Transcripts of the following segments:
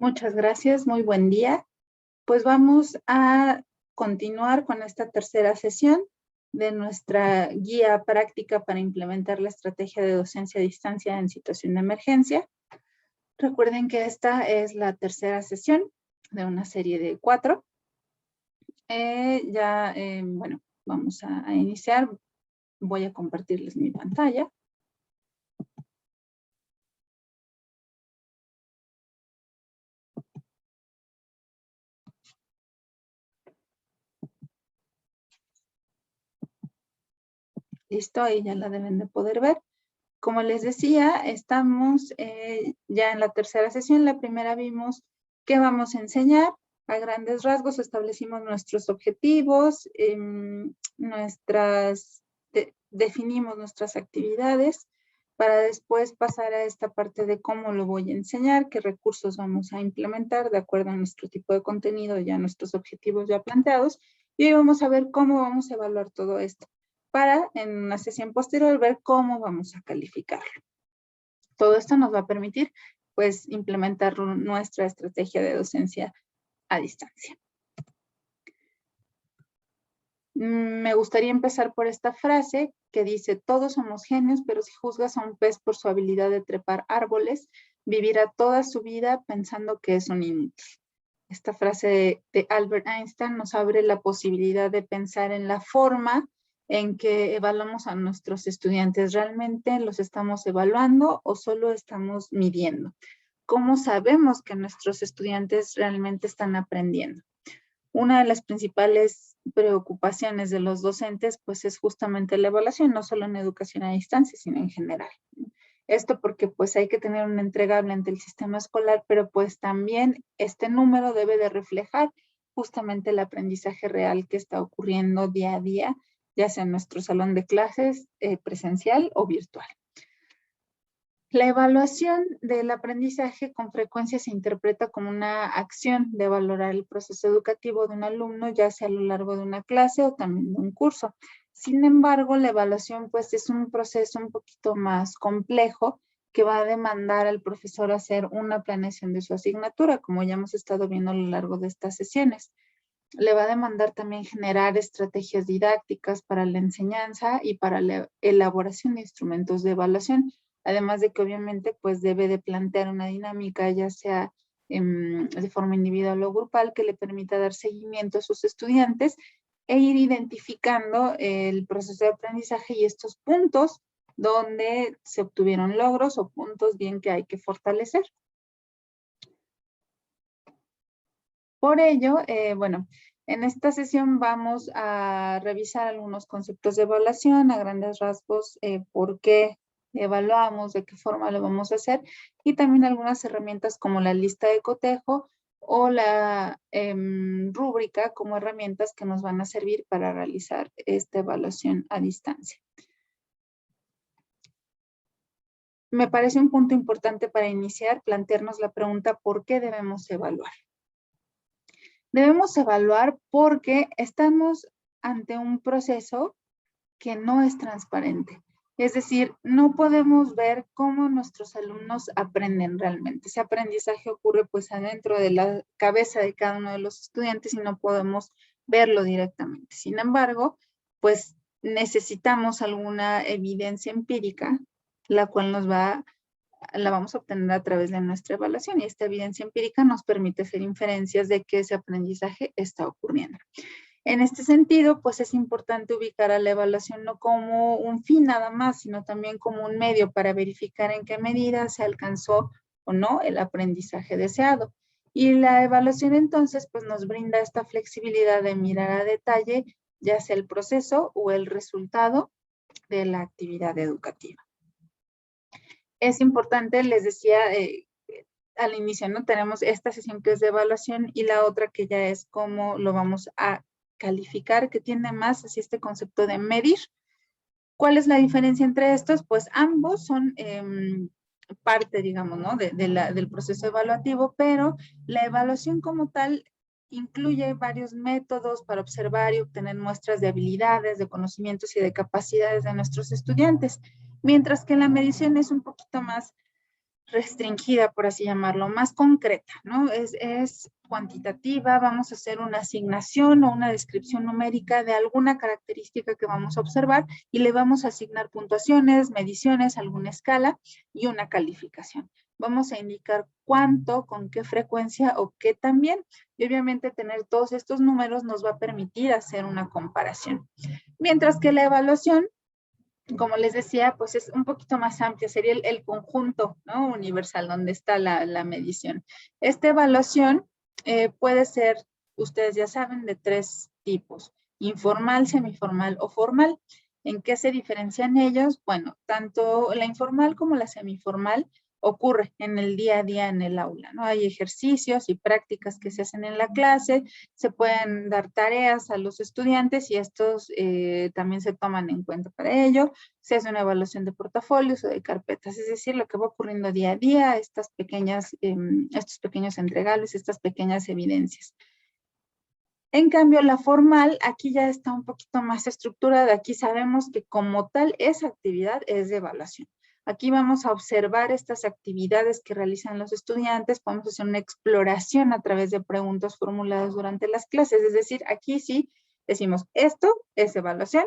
Muchas gracias, muy buen día. Pues vamos a continuar con esta tercera sesión de nuestra guía práctica para implementar la estrategia de docencia a distancia en situación de emergencia. Recuerden que esta es la tercera sesión de una serie de 4. Bueno, vamos a iniciar. Voy a compartirles mi pantalla. Listo, ahí ya la deben de poder ver. Como les decía, estamos ya en la tercera sesión. La primera vimos qué vamos a enseñar. A grandes rasgos establecimos nuestros objetivos, definimos nuestras actividades para después pasar a esta parte de cómo lo voy a enseñar, qué recursos vamos a implementar de acuerdo a nuestro tipo de contenido y a nuestros objetivos ya planteados. Y hoy vamos a ver cómo vamos a evaluar todo esto, para en una sesión posterior ver cómo vamos a calificarlo. Todo esto nos va a permitir, pues, implementar nuestra estrategia de docencia a distancia. Me gustaría empezar por esta frase que dice: todos somos genios, pero si juzgas a un pez por su habilidad de trepar árboles, vivirá toda su vida pensando que es un inútil. Esta frase de Albert Einstein nos abre la posibilidad de pensar en la forma en que evaluamos a nuestros estudiantes. ¿Realmente los estamos evaluando o solo estamos midiendo? ¿Cómo sabemos que nuestros estudiantes realmente están aprendiendo? Una de las principales preocupaciones de los docentes, pues, es justamente la evaluación, no solo en educación a distancia, sino en general. Esto porque pues hay que tener un entregable ante el sistema escolar, pero pues también este número debe de reflejar justamente el aprendizaje real que está ocurriendo día a día, ya sea en nuestro salón de clases presencial o virtual. La evaluación del aprendizaje con frecuencia se interpreta como una acción de valorar el proceso educativo de un alumno, ya sea a lo largo de una clase o también de un curso. Sin embargo, la evaluación pues es un proceso un poquito más complejo que va a demandar al profesor hacer una planeación de su asignatura, como ya hemos estado viendo a lo largo de estas sesiones. Le va a demandar también generar estrategias didácticas para la enseñanza y para la elaboración de instrumentos de evaluación. Además de que obviamente pues debe de plantear una dinámica, ya sea de forma individual o grupal, que le permita dar seguimiento a sus estudiantes e ir identificando el proceso de aprendizaje y estos puntos donde se obtuvieron logros o puntos bien que hay que fortalecer. Por ello, bueno, en esta sesión vamos a revisar algunos conceptos de evaluación, a grandes rasgos, por qué evaluamos, de qué forma lo vamos a hacer, y también algunas herramientas como la lista de cotejo o la rúbrica como herramientas que nos van a servir para realizar esta evaluación a distancia. Me parece un punto importante para iniciar, plantearnos la pregunta: ¿por qué debemos evaluar? Debemos evaluar porque estamos ante un proceso que no es transparente. Es decir, no podemos ver cómo nuestros alumnos aprenden realmente. Ese aprendizaje ocurre pues adentro de la cabeza de cada uno de los estudiantes y no podemos verlo directamente. Sin embargo, pues necesitamos alguna evidencia empírica, la cual la vamos a obtener a través de nuestra evaluación, y esta evidencia empírica nos permite hacer inferencias de que ese aprendizaje está ocurriendo. En este sentido, pues es importante ubicar a la evaluación no como un fin nada más, sino también como un medio para verificar en qué medida se alcanzó o no el aprendizaje deseado. Y la evaluación entonces pues nos brinda esta flexibilidad de mirar a detalle ya sea el proceso o el resultado de la actividad educativa. Es importante, les decía al inicio, ¿no? Tenemos esta sesión que es de evaluación y la otra que ya es cómo lo vamos a calificar, que tiene más así este concepto de medir. ¿Cuál es la diferencia entre estos? Pues ambos son parte, digamos, ¿no? del proceso evaluativo, pero la evaluación como tal incluye varios métodos para observar y obtener muestras de habilidades, de conocimientos y de capacidades de nuestros estudiantes, mientras que la medición es un poquito más restringida, por así llamarlo, más concreta, ¿no? Es cuantitativa, vamos a hacer una asignación o una descripción numérica de alguna característica que vamos a observar y le vamos a asignar puntuaciones, mediciones, alguna escala y una calificación. Vamos a indicar cuánto, con qué frecuencia o qué también. Y obviamente tener todos estos números nos va a permitir hacer una comparación. Mientras que la evaluación, como les decía, pues es un poquito más amplia, sería el conjunto, ¿no? Universal, donde está la medición. Esta evaluación puede ser, ustedes ya saben, de 3 tipos: informal, semiformal o formal. ¿En qué se diferencian ellos? Bueno, tanto la informal como la semiformal ocurre en el día a día en el aula, ¿no? Hay ejercicios y prácticas que se hacen en la clase, se pueden dar tareas a los estudiantes y estos también se toman en cuenta para ello. Se hace una evaluación de portafolios o de carpetas, es decir, lo que va ocurriendo día a día, estos pequeños entregables, estas pequeñas evidencias. En cambio, la formal, aquí ya está un poquito más estructurada. Aquí sabemos que como tal, esa actividad es de evaluación. Aquí vamos a observar estas actividades que realizan los estudiantes, podemos hacer una exploración a través de preguntas formuladas durante las clases. Es decir, aquí sí decimos, esto es evaluación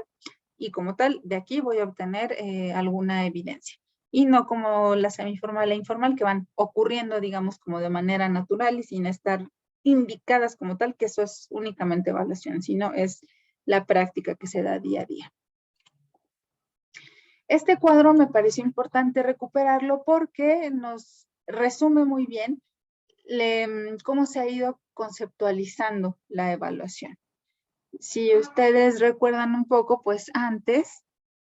y como tal, de aquí voy a obtener alguna evidencia. Y no como la semiformal e informal que van ocurriendo, digamos, como de manera natural y sin estar indicadas como tal, que eso es únicamente evaluación, sino es la práctica que se da día a día. Este cuadro me pareció importante recuperarlo porque nos resume muy bien cómo se ha ido conceptualizando la evaluación. Si ustedes recuerdan un poco, pues antes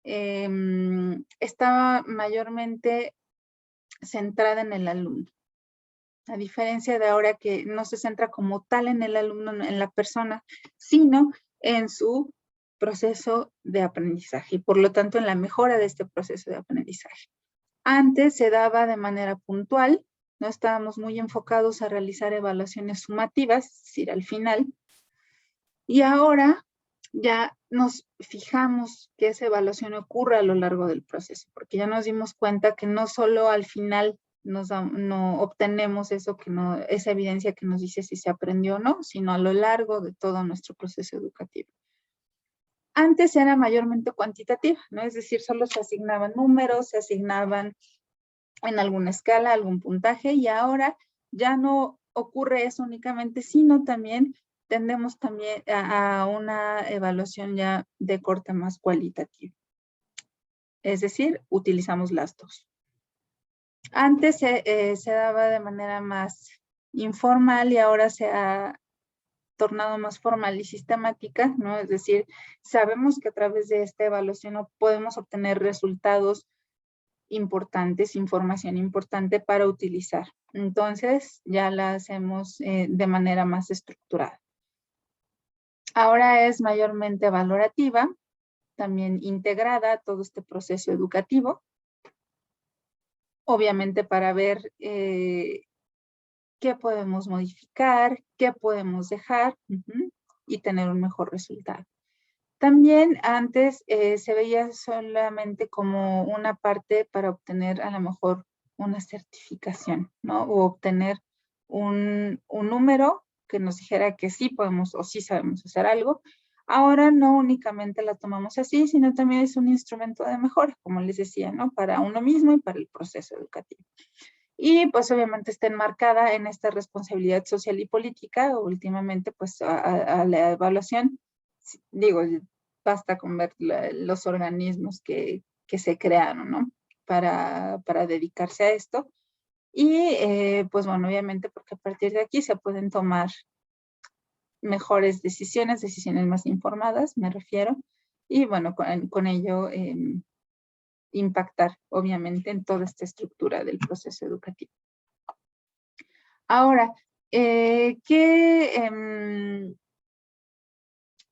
estaba mayormente centrada en el alumno. A diferencia de ahora que no se centra como tal en el alumno, en la persona, sino en su proceso de aprendizaje y por lo tanto en la mejora de este proceso de aprendizaje. Antes se daba de manera puntual, no estábamos muy enfocados a realizar evaluaciones sumativas, es decir, al final, y ahora ya nos fijamos que esa evaluación ocurra a lo largo del proceso, porque ya nos dimos cuenta que no solo al final no obtenemos esa evidencia que nos dice si se aprendió o no, sino a lo largo de todo nuestro proceso educativo. Antes era mayormente cuantitativa, ¿no? Es decir, solo se asignaban números, se asignaban en alguna escala, algún puntaje, y ahora ya no ocurre eso únicamente, sino también tendemos también a una evaluación ya de corte más cualitativo. Es decir, utilizamos las dos. Antes se daba de manera más informal y ahora se ha tornado más formal y sistemática, ¿no? Es decir, sabemos que a través de esta evaluación podemos obtener resultados importantes, información importante para utilizar. Entonces, ya la hacemos de manera más estructurada. Ahora es mayormente valorativa, también integrada a todo este proceso educativo, obviamente para ver qué podemos modificar, qué podemos dejar y tener un mejor resultado. También antes se veía solamente como una parte para obtener a lo mejor una certificación, ¿no? O obtener un número que nos dijera que sí podemos o sí sabemos hacer algo. Ahora no únicamente la tomamos así, sino también es un instrumento de mejora, como les decía, ¿no? Para uno mismo y para el proceso educativo. Y pues obviamente está enmarcada en esta responsabilidad social y política. Últimamente pues a la evaluación, digo, basta con ver los organismos que se crearon, ¿no? Para dedicarse a esto. Y pues bueno, obviamente porque a partir de aquí se pueden tomar mejores decisiones más informadas, me refiero. Y bueno, con ello impactar obviamente en toda esta estructura del proceso educativo. Ahora,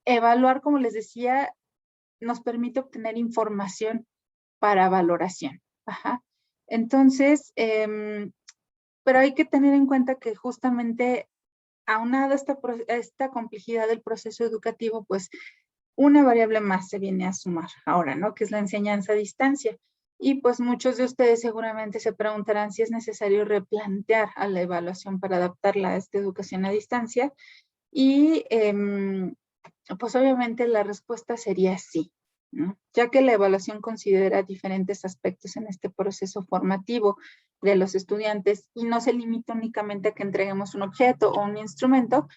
evaluar, como les decía, nos permite obtener información para valoración. Ajá. Entonces, pero hay que tener en cuenta que justamente aunado a esta complejidad del proceso educativo, pues una variable más se viene a sumar ahora, ¿no? Que es la enseñanza a distancia. Y pues muchos de ustedes seguramente se preguntarán si es necesario replantear a la evaluación para adaptarla a esta educación a distancia. Y pues obviamente la respuesta sería sí, ¿no? Ya que la evaluación considera diferentes aspectos en este proceso formativo de los estudiantes y no se limita únicamente a que entreguemos un objeto o un instrumento,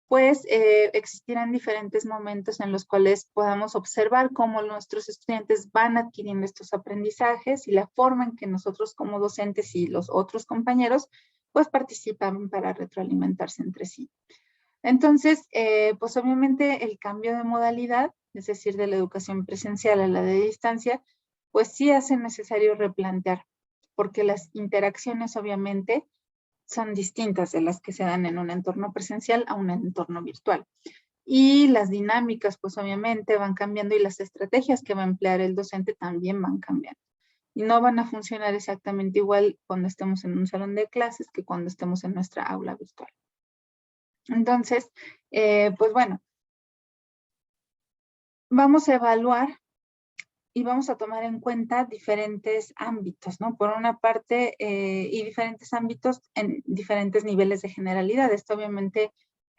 pues existirán diferentes momentos en los cuales podamos observar cómo nuestros estudiantes van adquiriendo estos aprendizajes y la forma en que nosotros como docentes y los otros compañeros pues participan para retroalimentarse entre sí. Entonces, pues obviamente el cambio de modalidad, es decir, de la educación presencial a la de distancia, pues sí hace necesario replantear, porque las interacciones obviamente son distintas de las que se dan en un entorno presencial a un entorno virtual. Y las dinámicas, pues obviamente van cambiando y las estrategias que va a emplear el docente también van cambiando. Y no van a funcionar exactamente igual cuando estemos en un salón de clases que cuando estemos en nuestra aula virtual. Entonces, pues bueno, vamos a evaluar y vamos a tomar en cuenta diferentes ámbitos, ¿no? Por una parte, y diferentes ámbitos en diferentes niveles de generalidad. Esto obviamente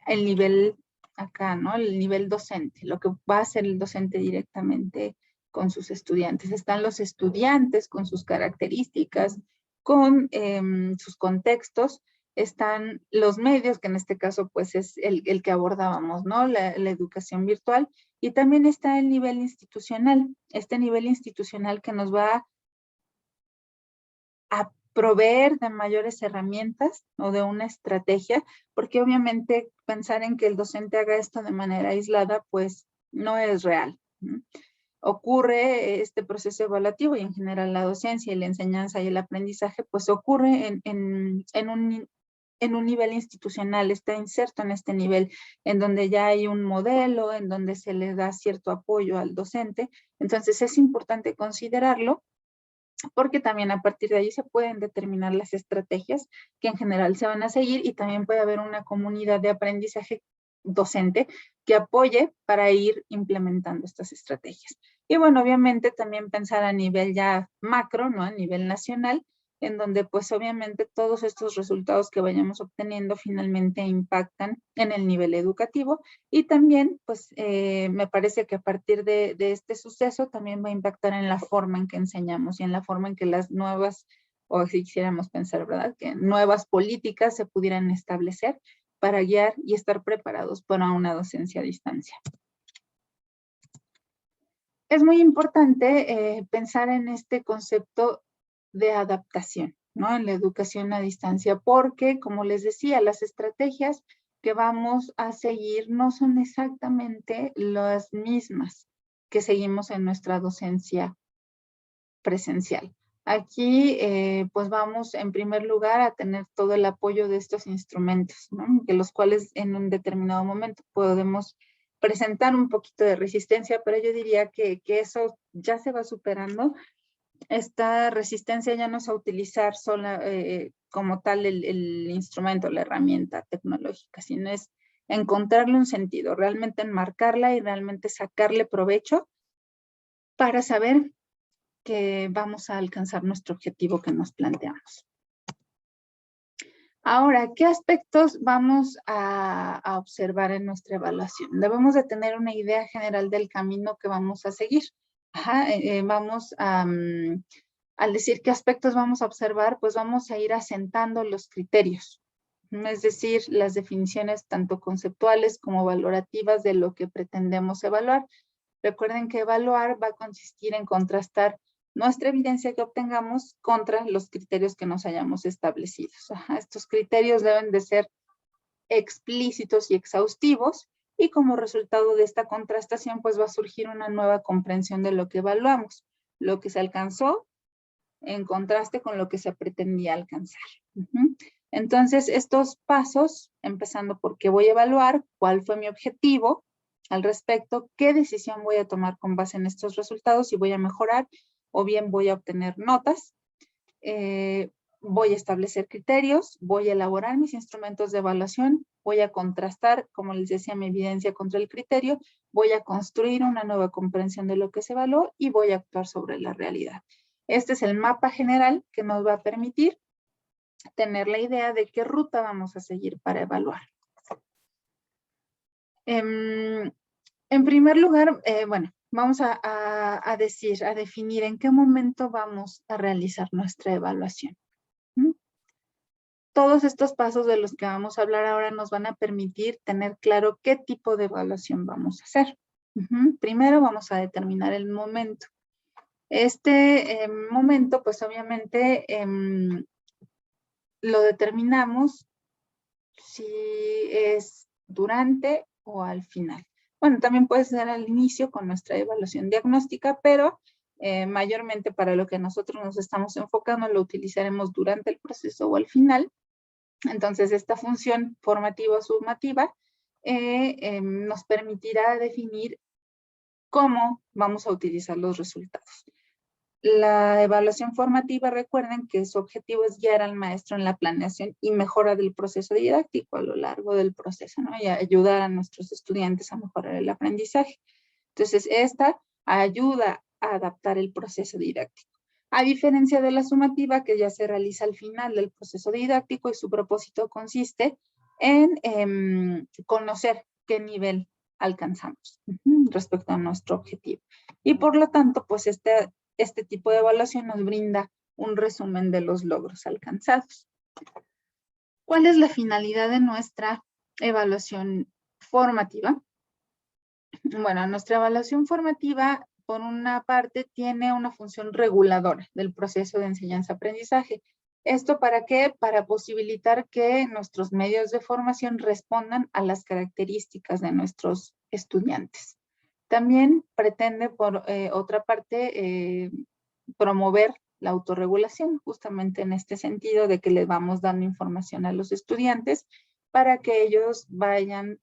el nivel acá, ¿no? El nivel docente, lo que va a hacer el docente directamente con sus estudiantes. Están los estudiantes con sus características, con sus contextos, están los medios, que en este caso pues es el que abordábamos, ¿no? La educación virtual, y también está el nivel institucional, este nivel institucional que nos va a proveer de mayores herramientas o de una estrategia, porque obviamente pensar en que el docente haga esto de manera aislada, pues no es real, ¿no? Ocurre este proceso evaluativo y en general la docencia y la enseñanza y el aprendizaje, pues ocurre en un nivel institucional, está inserto en este nivel, en donde ya hay un modelo, en donde se le da cierto apoyo al docente. Entonces es importante considerarlo, porque también a partir de ahí se pueden determinar las estrategias que en general se van a seguir y también puede haber una comunidad de aprendizaje docente que apoye para ir implementando estas estrategias. Y bueno, obviamente también pensar a nivel ya macro, ¿no? A nivel nacional, en donde pues obviamente todos estos resultados que vayamos obteniendo finalmente impactan en el nivel educativo y también pues me parece que a partir de este suceso también va a impactar en la forma en que enseñamos y en la forma en que las nuevas, o si quisiéramos pensar, ¿verdad? Que nuevas políticas se pudieran establecer para guiar y estar preparados para una docencia a distancia. Es muy importante pensar en este concepto de adaptación, ¿no? En la educación a distancia, porque, como les decía, las estrategias que vamos a seguir no son exactamente las mismas que seguimos en nuestra docencia presencial. Aquí, pues vamos en primer lugar a tener todo el apoyo de estos instrumentos, ¿no? Que los cuales en un determinado momento podemos presentar un poquito de resistencia, pero yo diría que eso ya se va superando. Esta resistencia ya no es a utilizar sola, como tal el instrumento, la herramienta tecnológica, sino es encontrarle un sentido, realmente enmarcarla y realmente sacarle provecho para saber que vamos a alcanzar nuestro objetivo que nos planteamos. Ahora, ¿qué aspectos vamos a observar en nuestra evaluación? Debemos de tener una idea general del camino que vamos a seguir. Ajá, vamos a, al decir qué aspectos vamos a observar, pues vamos a ir asentando los criterios, es decir, las definiciones tanto conceptuales como valorativas de lo que pretendemos evaluar. Recuerden que evaluar va a consistir en contrastar nuestra evidencia que obtengamos contra los criterios que nos hayamos establecido. Estos criterios deben de ser explícitos y exhaustivos y como resultado de esta contrastación pues va a surgir una nueva comprensión de lo que evaluamos, lo que se alcanzó en contraste con lo que se pretendía alcanzar. Entonces estos pasos, empezando por qué voy a evaluar, cuál fue mi objetivo al respecto, qué decisión voy a tomar con base en estos resultados, si voy a mejorar o bien voy a obtener notas, voy a establecer criterios, voy a elaborar mis instrumentos de evaluación, voy a contrastar, como les decía, mi evidencia contra el criterio, voy a construir una nueva comprensión de lo que se evaluó y voy a actuar sobre la realidad. Este es el mapa general que nos va a permitir tener la idea de qué ruta vamos a seguir para evaluar. En primer lugar, bueno, vamos a definir en qué momento vamos a realizar nuestra evaluación. Todos estos pasos de los que vamos a hablar ahora nos van a permitir tener claro qué tipo de evaluación vamos a hacer. Primero vamos a determinar el momento. Este momento, pues obviamente, lo determinamos si es durante o al final. Bueno, también puede ser al inicio con nuestra evaluación diagnóstica, pero mayormente para lo que nosotros nos estamos enfocando lo utilizaremos durante el proceso o al final. Entonces, esta función formativa o sumativa nos permitirá definir cómo vamos a utilizar los resultados. La evaluación formativa, recuerden que su objetivo es guiar al maestro en la planeación y mejora del proceso didáctico a lo largo del proceso, ¿no? Y ayudar a nuestros estudiantes a mejorar el aprendizaje. Entonces, esta ayuda a adaptar el proceso didáctico. A diferencia de la sumativa, que ya se realiza al final del proceso didáctico y su propósito consiste en conocer qué nivel alcanzamos respecto a nuestro objetivo. Y por lo tanto, pues este tipo de evaluación nos brinda un resumen de los logros alcanzados. ¿Cuál es la finalidad de nuestra evaluación formativa? Bueno, nuestra evaluación formativa, por una parte, tiene una función reguladora del proceso de enseñanza-aprendizaje. ¿Esto para qué? Para posibilitar que nuestros medios de formación respondan a las características de nuestros estudiantes. También pretende, por otra parte, promover la autorregulación, justamente en este sentido de que le vamos dando información a los estudiantes para que ellos vayan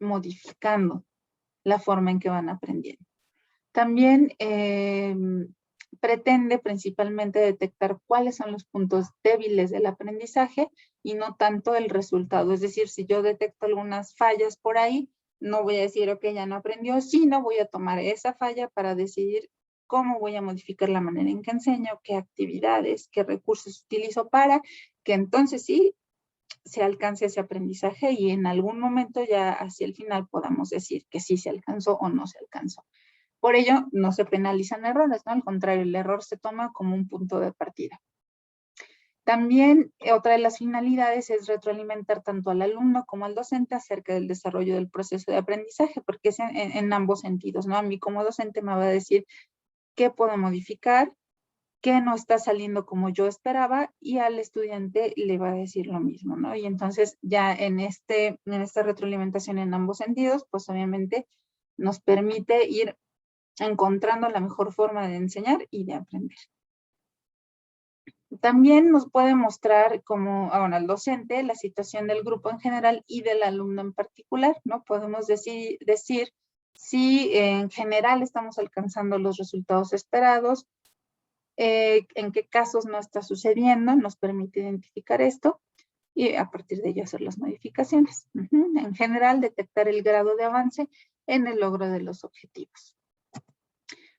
modificando la forma en que van aprendiendo. También pretende principalmente detectar cuáles son los puntos débiles del aprendizaje y no tanto el resultado. Es decir, si yo detecto algunas fallas por ahí, no voy a decir, ok, ya no aprendió, sino voy a tomar esa falla para decidir cómo voy a modificar la manera en que enseño, qué actividades, qué recursos utilizo para que entonces sí se alcance ese aprendizaje y en algún momento ya hacia el final podamos decir que sí se alcanzó o no se alcanzó. Por ello, no se penalizan errores, ¿no? Al contrario, el error se toma como un punto de partida. También otra de las finalidades es retroalimentar tanto al alumno como al docente acerca del desarrollo del proceso de aprendizaje, porque es en ambos sentidos, ¿no? A mí como docente me va a decir qué puedo modificar, qué no está saliendo como yo esperaba, y al estudiante le va a decir lo mismo, ¿no? Y entonces ya en esta retroalimentación en ambos sentidos, pues obviamente nos permite ir encontrando la mejor forma de enseñar y de aprender. También nos puede mostrar como, bueno, al docente la situación del grupo en general y del alumno en particular, ¿no? Podemos decir si en general estamos alcanzando los resultados esperados, en qué casos no está sucediendo, nos permite identificar esto y a partir de ello hacer las modificaciones. En general, detectar el grado de avance en el logro de los objetivos.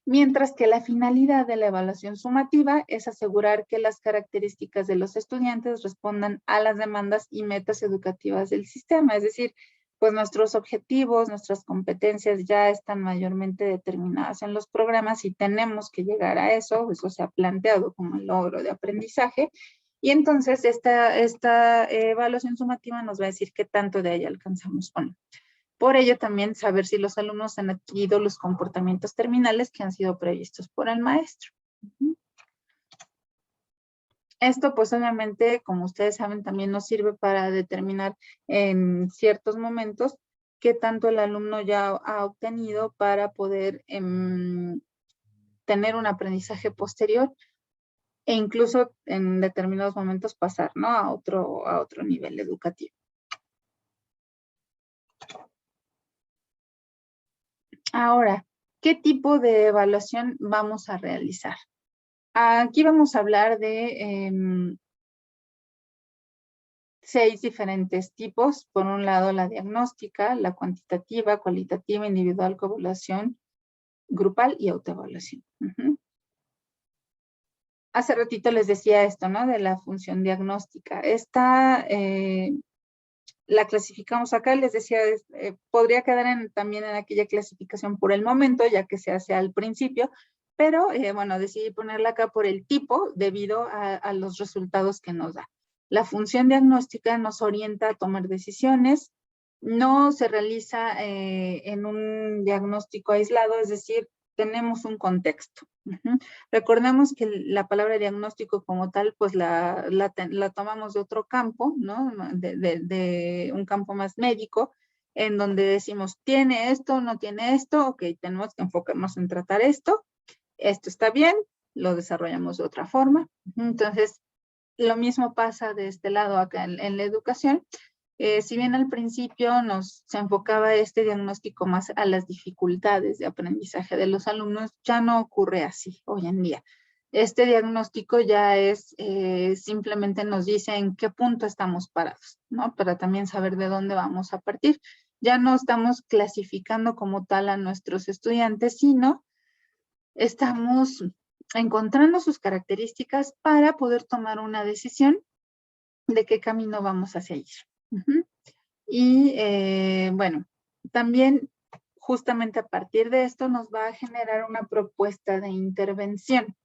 Mientras que la finalidad de la evaluación sumativa es asegurar que las características de los estudiantes respondan a las demandas y metas educativas del sistema, es decir, pues nuestros objetivos, nuestras competencias ya están mayormente determinadas en los programas y tenemos que llegar a eso se ha planteado como el logro de aprendizaje, y entonces esta evaluación sumativa nos va a decir qué tanto de ella alcanzamos o no. Por ello, también saber si los alumnos han adquirido los comportamientos terminales que han sido previstos por el maestro. Esto, pues obviamente, como ustedes saben, también nos sirve para determinar en ciertos momentos qué tanto el alumno ya ha obtenido para poder tener un aprendizaje posterior e incluso en determinados momentos pasar, ¿no? a otro nivel educativo. Ahora, ¿qué tipo de evaluación vamos a realizar? Aquí vamos a hablar de 6 diferentes tipos. Por un lado, la diagnóstica, la cuantitativa, cualitativa, individual, coevaluación, grupal y autoevaluación. hace ratito les decía esto, ¿no? De la función diagnóstica. La clasificamos acá, les decía, podría quedar también en aquella clasificación por el momento, ya que se hace al principio, pero bueno, decidí ponerla acá por el tipo debido a los resultados que nos da. La función diagnóstica nos orienta a tomar decisiones, no se realiza en un diagnóstico aislado, es decir, tenemos un contexto. Recordemos que la palabra diagnóstico como tal, pues la tomamos de otro campo, ¿no? De un campo más médico, en donde decimos, ¿tiene esto, no tiene esto? Ok, tenemos que enfocarnos en tratar esto. Esto está bien, lo desarrollamos de otra forma. Entonces, lo mismo pasa de este lado acá en la educación. Si bien al principio se enfocaba este diagnóstico más a las dificultades de aprendizaje de los alumnos, ya no ocurre así hoy en día. Este diagnóstico ya es, simplemente nos dice en qué punto estamos parados, ¿no? Para también saber de dónde vamos a partir. Ya no estamos clasificando como tal a nuestros estudiantes, sino estamos encontrando sus características para poder tomar una decisión de qué camino vamos a seguir. Y bueno, también justamente a partir de esto nos va a generar una propuesta de intervención.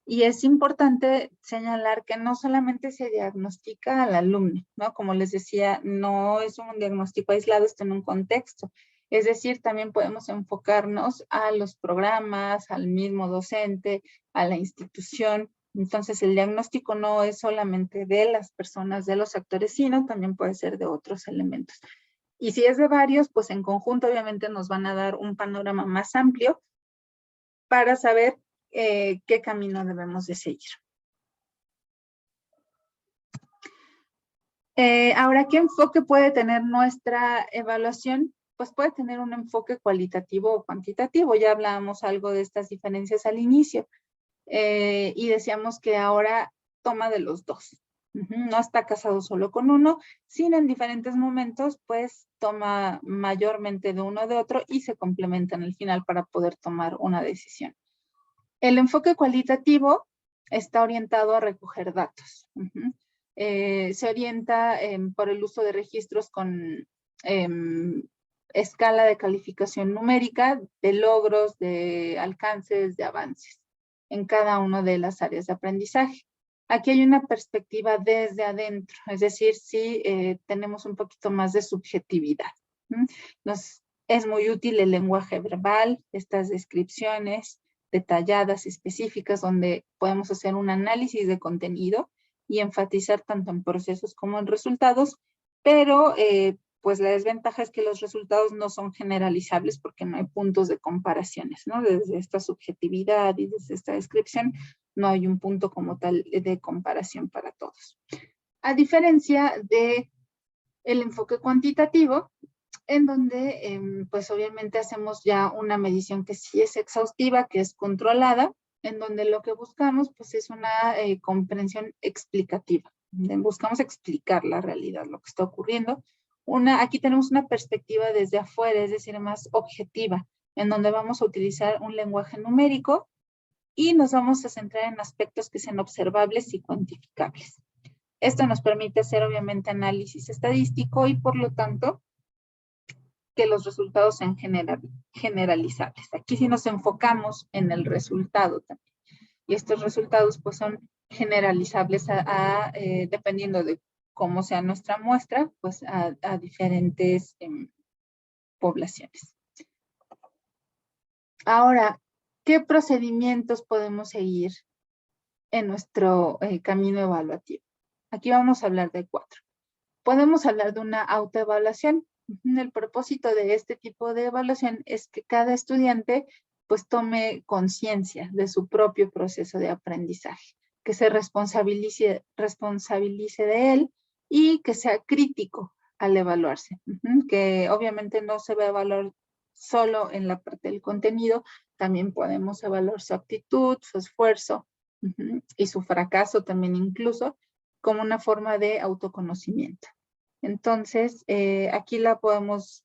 Y es importante señalar que no solamente se diagnostica al alumno, ¿no? Como les decía, no es un diagnóstico aislado, está en un contexto. Es decir, también podemos enfocarnos a los programas, al mismo docente, a la institución. Entonces, el diagnóstico no es solamente de las personas, de los actores, sino también puede ser de otros elementos. Y si es de varios, pues en conjunto obviamente nos van a dar un panorama más amplio para saber qué camino debemos de seguir. Ahora, ¿qué enfoque puede tener nuestra evaluación? Pues puede tener un enfoque cualitativo o cuantitativo. Ya hablábamos algo de estas diferencias al inicio. Y decíamos que ahora toma de los dos. No está casado solo con uno, sino en diferentes momentos, pues toma mayormente de uno o de otro y se complementan al final para poder tomar una decisión. El enfoque cualitativo está orientado a recoger datos. Se orienta por el uso de registros con escala de calificación numérica, de logros, de alcances, de avances en cada una de las áreas de aprendizaje. Aquí hay una perspectiva desde adentro, es decir, sí tenemos un poquito más de subjetividad. Es muy útil el lenguaje verbal, estas descripciones detalladas, específicas, donde podemos hacer un análisis de contenido y enfatizar tanto en procesos como en resultados, pero pues la desventaja es que los resultados no son generalizables porque no hay puntos de comparaciones, ¿no? Desde esta subjetividad y desde esta descripción no hay un punto como tal de comparación para todos. A diferencia de el enfoque cuantitativo, en donde pues obviamente hacemos ya una medición que sí es exhaustiva, que es controlada, en donde lo que buscamos pues es una comprensión explicativa. Buscamos explicar la realidad, lo que está ocurriendo. Aquí tenemos una perspectiva desde afuera, es decir, más objetiva, en donde vamos a utilizar un lenguaje numérico y nos vamos a centrar en aspectos que sean observables y cuantificables. Esto nos permite hacer obviamente análisis estadístico y por lo tanto que los resultados sean generalizables. Aquí sí nos enfocamos en el resultado también. Y estos resultados pues son generalizables dependiendo de cómo sea nuestra muestra, pues a diferentes poblaciones. Ahora, ¿qué procedimientos podemos seguir en nuestro camino evaluativo? Aquí vamos a hablar de 4. Podemos hablar de una autoevaluación. El propósito de este tipo de evaluación es que cada estudiante pues tome conciencia de su propio proceso de aprendizaje, que se responsabilice de él y que sea crítico al evaluarse, que obviamente no se va a evaluar solo en la parte del contenido, también podemos evaluar su actitud, su esfuerzo y su fracaso también incluso como una forma de autoconocimiento. Entonces, aquí podemos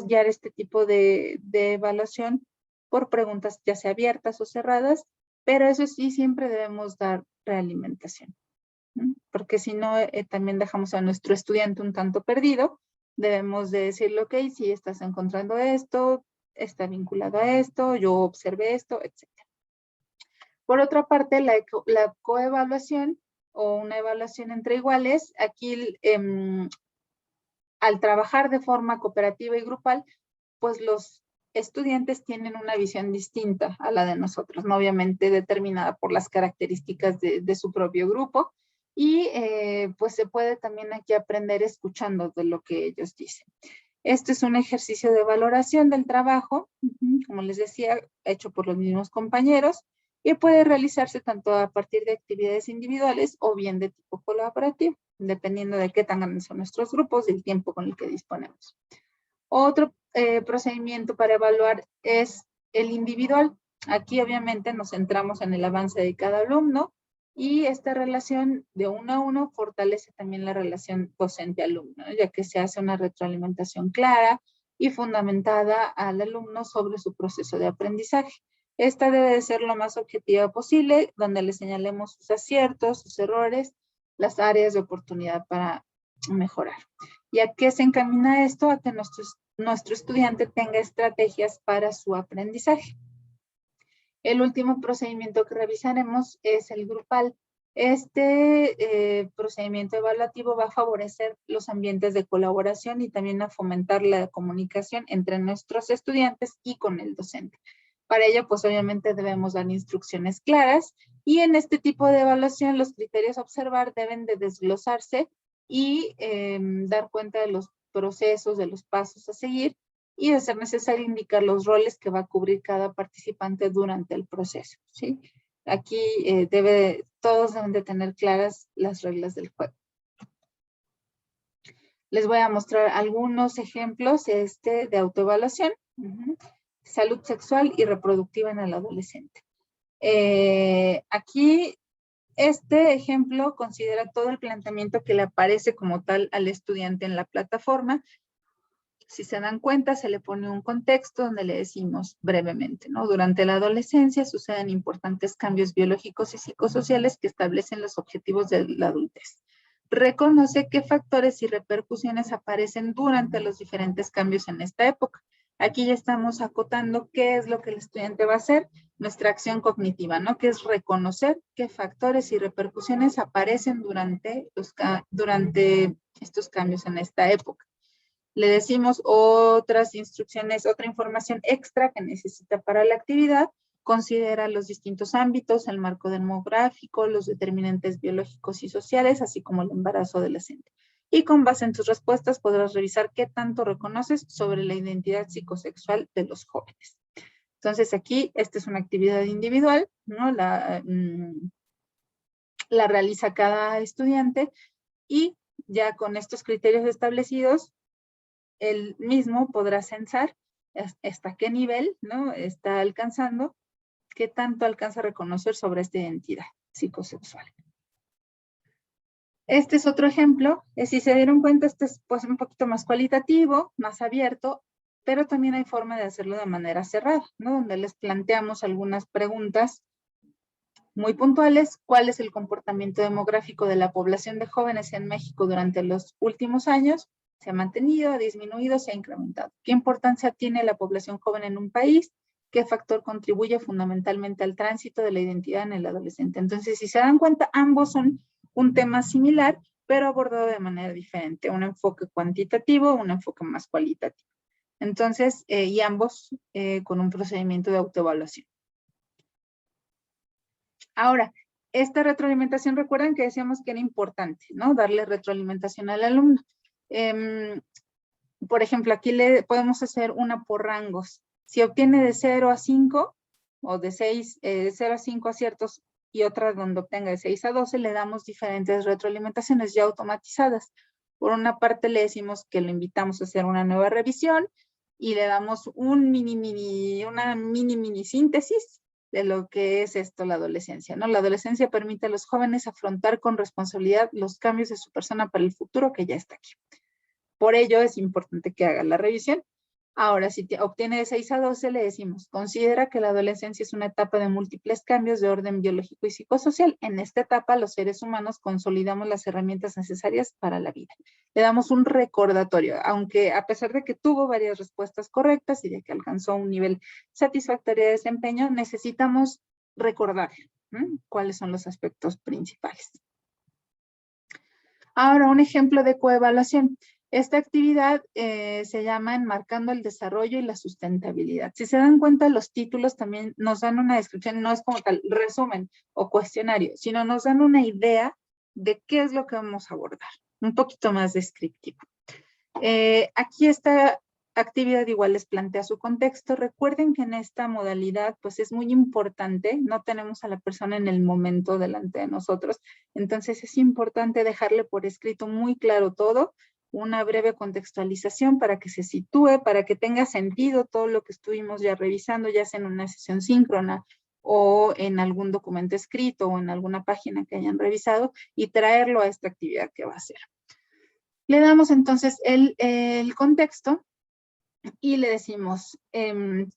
guiar este tipo de evaluación por preguntas ya sea abiertas o cerradas pero eso sí, siempre debemos dar realimentación, ¿no? Porque si no, también dejamos a nuestro estudiante un tanto perdido. Debemos de decirle, ok, si estás encontrando esto, está vinculado a esto, yo observé esto, etc. Por otra parte, la coevaluación o una evaluación entre iguales, aquí al trabajar de forma cooperativa y grupal, pues los estudiantes tienen una visión distinta a la de nosotros, ¿no? Obviamente determinada por las características de su propio grupo, y pues se puede también aquí aprender escuchando de lo que ellos dicen. Este es un ejercicio de valoración del trabajo, como les decía, hecho por los mismos compañeros, y puede realizarse tanto a partir de actividades individuales o bien de tipo colaborativo, dependiendo de qué tan grandes son nuestros grupos y el tiempo con el que disponemos. Otro procedimiento para evaluar es el individual. Aquí obviamente nos centramos en el avance de cada alumno, y esta relación de uno a uno fortalece también la relación docente-alumno, ¿no? Ya que se hace una retroalimentación clara y fundamentada al alumno sobre su proceso de aprendizaje. Esta debe de ser lo más objetiva posible, donde le señalemos sus aciertos, sus errores, las áreas de oportunidad para mejorar. ¿Y a qué se encamina esto? A que nuestro estudiante tenga estrategias para su aprendizaje. El último procedimiento que revisaremos es el grupal. Este procedimiento evaluativo va a favorecer los ambientes de colaboración y también a fomentar la comunicación entre nuestros estudiantes y con el docente. Para ello, pues obviamente debemos dar instrucciones claras, y en este tipo de evaluación los criterios a observar deben de desglosarse y dar cuenta de los procesos, de los pasos a seguir, y de ser necesario indicar los roles que va a cubrir cada participante durante el proceso, ¿sí? Aquí todos deben de tener claras las reglas del juego. Les voy a mostrar algunos ejemplos de autoevaluación. Salud sexual y reproductiva en el adolescente. Aquí este ejemplo considera todo el planteamiento que le aparece como tal al estudiante en la plataforma. Si se dan cuenta, se le pone un contexto donde le decimos brevemente, ¿no? Durante la adolescencia suceden importantes cambios biológicos y psicosociales que establecen los objetivos de la adultez. Reconoce qué factores y repercusiones aparecen durante los diferentes cambios en esta época. Aquí ya estamos acotando qué es lo que el estudiante va a hacer, nuestra acción cognitiva, ¿no? Que es reconocer qué factores y repercusiones aparecen durante estos cambios en esta época. Le decimos otras instrucciones, otra información extra que necesita para la actividad. Considera los distintos ámbitos, el marco demográfico, los determinantes biológicos y sociales, así como el embarazo adolescente. Y con base en tus respuestas podrás revisar qué tanto reconoces sobre la identidad psicosexual de los jóvenes. Entonces aquí, esta es una actividad individual, ¿no? La realiza cada estudiante, y ya con estos criterios establecidos, él mismo podrá censar hasta qué nivel, ¿no? Está alcanzando, qué tanto alcanza a reconocer sobre esta identidad psicosexual. Este es otro ejemplo. Si se dieron cuenta, este es pues un poquito más cualitativo, más abierto, pero también hay forma de hacerlo de manera cerrada, ¿no? Donde les planteamos algunas preguntas muy puntuales. ¿Cuál es el comportamiento demográfico de la población de jóvenes en México durante los últimos años? ¿Se ha mantenido, ha disminuido, se ha incrementado? ¿Qué importancia tiene la población joven en un país? ¿Qué factor contribuye fundamentalmente al tránsito de la identidad en el adolescente? Entonces, si se dan cuenta, ambos son un tema similar, pero abordado de manera diferente. Un enfoque cuantitativo, un enfoque más cualitativo. Entonces, y ambos con un procedimiento de autoevaluación. Ahora, esta retroalimentación, recuerden que decíamos que era importante, ¿no? Darle retroalimentación al alumno. Por ejemplo, aquí le podemos hacer una por rangos. Si obtiene de 0 a 5, o de 0 a 5 aciertos, y otra donde obtenga de 6 a 12, le damos diferentes retroalimentaciones ya automatizadas. Por una parte le decimos que lo invitamos a hacer una nueva revisión, y le damos una mini síntesis de lo que es esto, la adolescencia, ¿no? La adolescencia permite a los jóvenes afrontar con responsabilidad los cambios de su persona para el futuro que ya está aquí. Por ello es importante que haga la revisión. Ahora, si obtiene de 6 a 12, le decimos, considera que la adolescencia es una etapa de múltiples cambios de orden biológico y psicosocial. En esta etapa, los seres humanos consolidamos las herramientas necesarias para la vida. Le damos un recordatorio, aunque a pesar de que tuvo varias respuestas correctas y de que alcanzó un nivel satisfactorio de desempeño, necesitamos recordar cuáles son los aspectos principales. Ahora, un ejemplo de coevaluación. Esta actividad se llama Enmarcando el Desarrollo y la Sustentabilidad. Si se dan cuenta, los títulos también nos dan una descripción, no es como tal resumen o cuestionario, sino nos dan una idea de qué es lo que vamos a abordar, un poquito más descriptivo. Aquí esta actividad igual les plantea su contexto. Recuerden que en esta modalidad pues es muy importante, no tenemos a la persona en el momento delante de nosotros, entonces es importante dejarle por escrito muy claro todo, una breve contextualización para que se sitúe, para que tenga sentido todo lo que estuvimos ya revisando, ya sea en una sesión síncrona o en algún documento escrito o en alguna página que hayan revisado y traerlo a esta actividad que va a hacer. Le damos entonces el contexto y le decimos,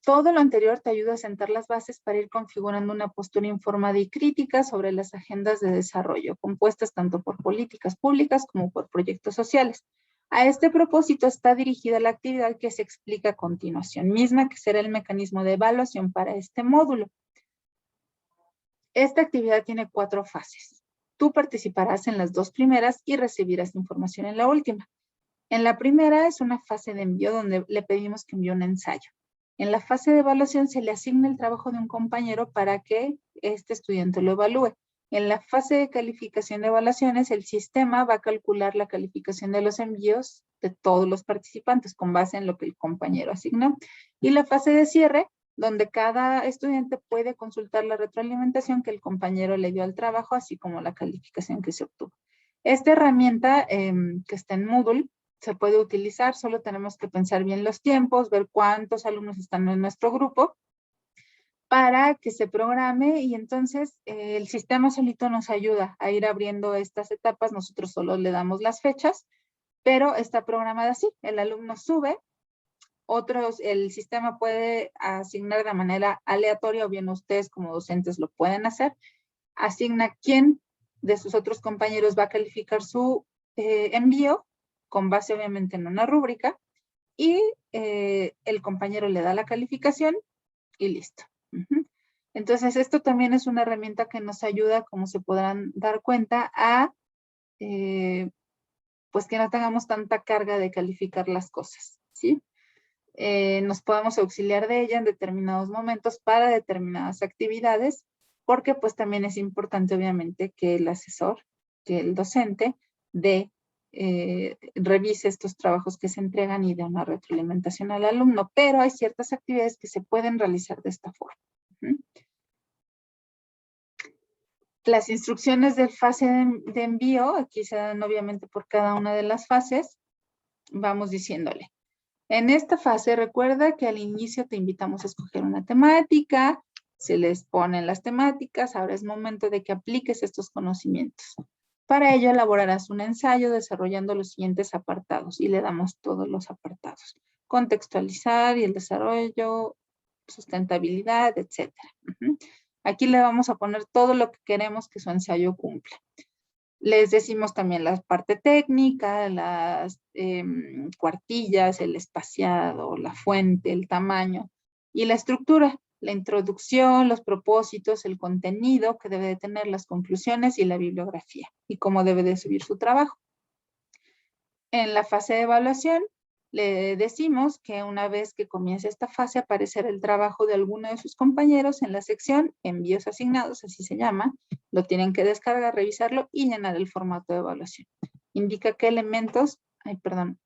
todo lo anterior te ayuda a sentar las bases para ir configurando una postura informada y crítica sobre las agendas de desarrollo, compuestas tanto por políticas públicas como por proyectos sociales. A este propósito está dirigida la actividad que se explica a continuación, misma que será el mecanismo de evaluación para este módulo. Esta actividad tiene 4 fases. Tú participarás en las 2 primeras y recibirás información en la última. En la primera es una fase de envío donde le pedimos que envíe un ensayo. En la fase de evaluación se le asigna el trabajo de un compañero para que este estudiante lo evalúe. En la fase de calificación de evaluaciones, el sistema va a calcular la calificación de los envíos de todos los participantes con base en lo que el compañero asignó. Y la fase de cierre, donde cada estudiante puede consultar la retroalimentación que el compañero le dio al trabajo, así como la calificación que se obtuvo. Esta herramienta que está en Moodle se puede utilizar, solo tenemos que pensar bien los tiempos, ver cuántos alumnos están en nuestro grupo para que se programe y entonces el sistema solito nos ayuda a ir abriendo estas etapas, nosotros solo le damos las fechas, pero está programada así, el alumno sube, el sistema puede asignar de manera aleatoria o bien ustedes como docentes lo pueden hacer, asigna quién de sus otros compañeros va a calificar su envío con base obviamente en una rúbrica y el compañero le da la calificación y listo. Entonces esto también es una herramienta que nos ayuda, como se podrán dar cuenta, a pues que no tengamos tanta carga de calificar las cosas, ¿sí? Nos podemos auxiliar de ella en determinados momentos para determinadas actividades, porque pues también es importante obviamente que el asesor, que el docente revise estos trabajos que se entregan y dé una retroalimentación al alumno, pero hay ciertas actividades que se pueden realizar de esta forma. Las instrucciones de fase de envío, aquí se dan obviamente por cada una de las fases, vamos diciéndole. En esta fase, recuerda que al inicio te invitamos a escoger una temática, se les ponen las temáticas, ahora es momento de que apliques estos conocimientos. Para ello elaborarás un ensayo desarrollando los siguientes apartados y le damos todos los apartados. Contextualizar y el desarrollo, sustentabilidad, etc. Aquí le vamos a poner todo lo que queremos que su ensayo cumpla. Les decimos también la parte técnica, las cuartillas, el espaciado, la fuente, el tamaño y la estructura, la introducción, los propósitos, el contenido que debe de tener, las conclusiones y la bibliografía y cómo debe de subir su trabajo. En la fase de evaluación le decimos que una vez que comience esta fase aparecerá el trabajo de alguno de sus compañeros en la sección envíos asignados, así se llama. Lo tienen que descargar, revisarlo y llenar el formato de evaluación. Indica qué elementos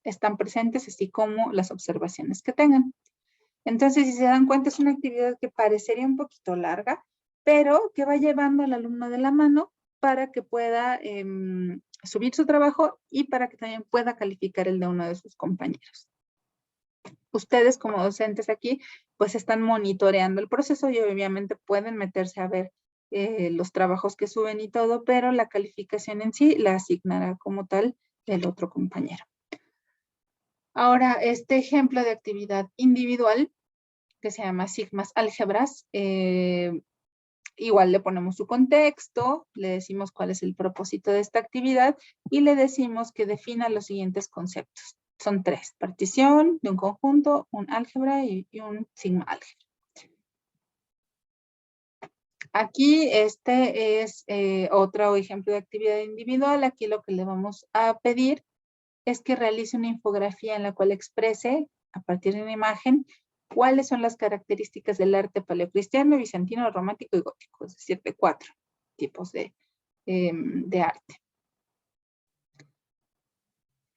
están presentes, así como las observaciones que tengan. Entonces, si se dan cuenta, es una actividad que parecería un poquito larga, pero que va llevando al alumno de la mano para que pueda subir su trabajo y para que también pueda calificar el de uno de sus compañeros. Ustedes como docentes aquí, pues están monitoreando el proceso y obviamente pueden meterse a ver los trabajos que suben y todo, pero la calificación en sí la asignará como tal el otro compañero. Ahora, este ejemplo de actividad individual, que se llama Sigmas Álgebras, igual le ponemos su contexto, le decimos cuál es el propósito de esta actividad y le decimos que defina los siguientes conceptos. Son 3, partición de un conjunto, un álgebra y un sigma álgebra. Aquí este es otro ejemplo de actividad individual. Aquí lo que le vamos a pedir es que realice una infografía en la cual exprese, a partir de una imagen, cuáles son las características del arte paleocristiano, bizantino, romántico y gótico, es decir, de 4 tipos de arte.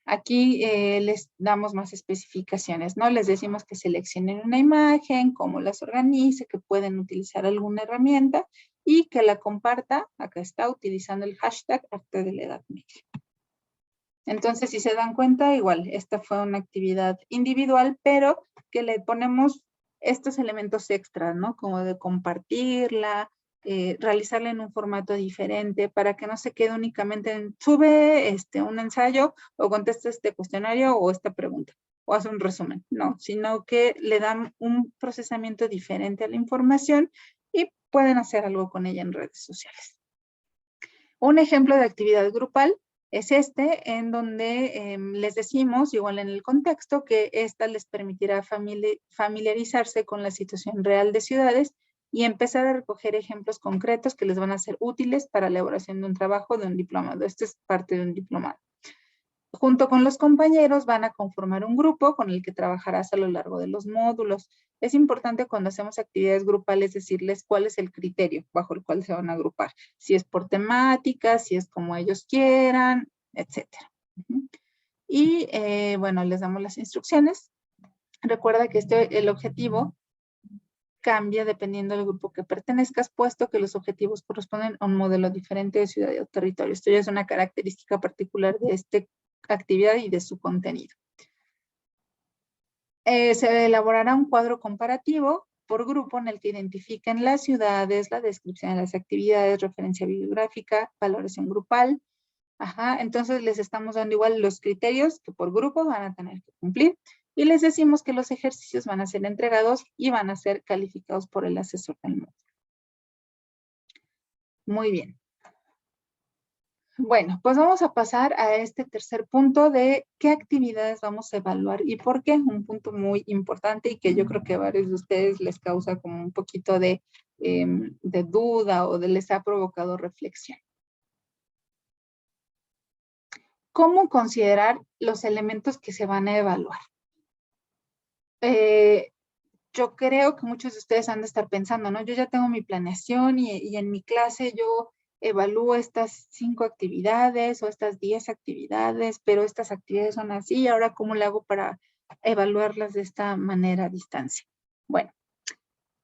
Aquí les damos más especificaciones, ¿no? Les decimos que seleccionen una imagen, cómo las organice, que pueden utilizar alguna herramienta y que la comparta, acá está, utilizando el hashtag arte de la Edad Media. Entonces, si se dan cuenta, igual, esta fue una actividad individual, pero que le ponemos estos elementos extras, ¿no? Como de compartirla, realizarla en un formato diferente para que no se quede únicamente en sube un ensayo o contesta este cuestionario o esta pregunta o hace un resumen, no, sino que le dan un procesamiento diferente a la información y pueden hacer algo con ella en redes sociales. Un ejemplo de actividad grupal es en donde les decimos, igual en el contexto, que esta les permitirá familiarizarse con la situación real de ciudades y empezar a recoger ejemplos concretos que les van a ser útiles para la elaboración de un trabajo de un diplomado. Esto es parte de un diplomado. Junto con los compañeros van a conformar un grupo con el que trabajarás a lo largo de los módulos. Es importante cuando hacemos actividades grupales decirles cuál es el criterio bajo el cual se van a agrupar. Si es por temática, si es como ellos quieran, etc. Y bueno, les damos las instrucciones. Recuerda que el objetivo cambia dependiendo del grupo que pertenezcas, puesto que los objetivos corresponden a un modelo diferente de ciudad o territorio. Esto ya es una característica particular de esta actividad y de su contenido. Se elaborará un cuadro comparativo por grupo en el que identifiquen las ciudades, la descripción de las actividades, referencia bibliográfica, valoración grupal. Entonces les estamos dando igual los criterios que por grupo van a tener que cumplir y les decimos que los ejercicios van a ser entregados y van a ser calificados por el asesor del módulo. Muy bien. Bueno, pues vamos a pasar a este tercer punto de qué actividades vamos a evaluar y por qué. Un punto muy importante y que yo creo que a varios de ustedes les causa como un poquito de duda o les ha provocado reflexión. ¿Cómo considerar los elementos que se van a evaluar? Yo creo que muchos de ustedes han de estar pensando, ¿no? Yo ya tengo mi planeación y en mi clase yo evalúo estas 5 actividades o estas 10 actividades, pero estas actividades son así, ahora ¿cómo le hago para evaluarlas de esta manera a distancia? Bueno,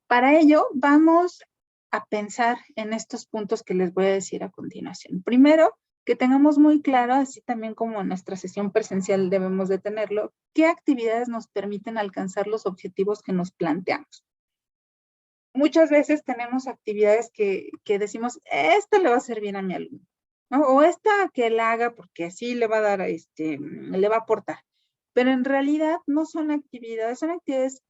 para ello vamos a pensar en estos puntos que les voy a decir a continuación. Primero, que tengamos muy claro, así también como en nuestra sesión presencial debemos de tenerlo, qué actividades nos permiten alcanzar los objetivos que nos planteamos. Muchas veces tenemos actividades que decimos, esta le va a hacer bien a mi alumno, ¿no? O esta que la haga porque así le va a dar, le va a aportar. Pero en realidad no son actividades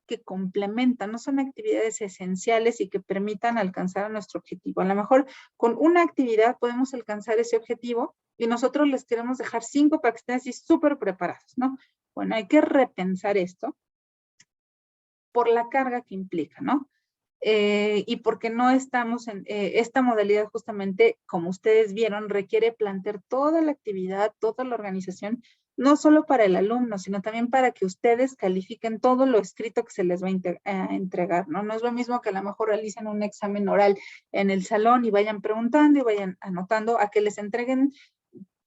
que complementan, no son actividades esenciales y que permitan alcanzar nuestro objetivo. A lo mejor con una actividad podemos alcanzar ese objetivo y nosotros les queremos dejar 5 para que estén así súper preparados, ¿no? Bueno, hay que repensar esto por la carga que implica, ¿no? Y porque no estamos en esta modalidad justamente, como ustedes vieron, requiere plantear toda la actividad, toda la organización, no solo para el alumno, sino también para que ustedes califiquen todo lo escrito que se les va a entregar, ¿no? No es lo mismo que a lo mejor realicen un examen oral en el salón y vayan preguntando y vayan anotando a que les entreguen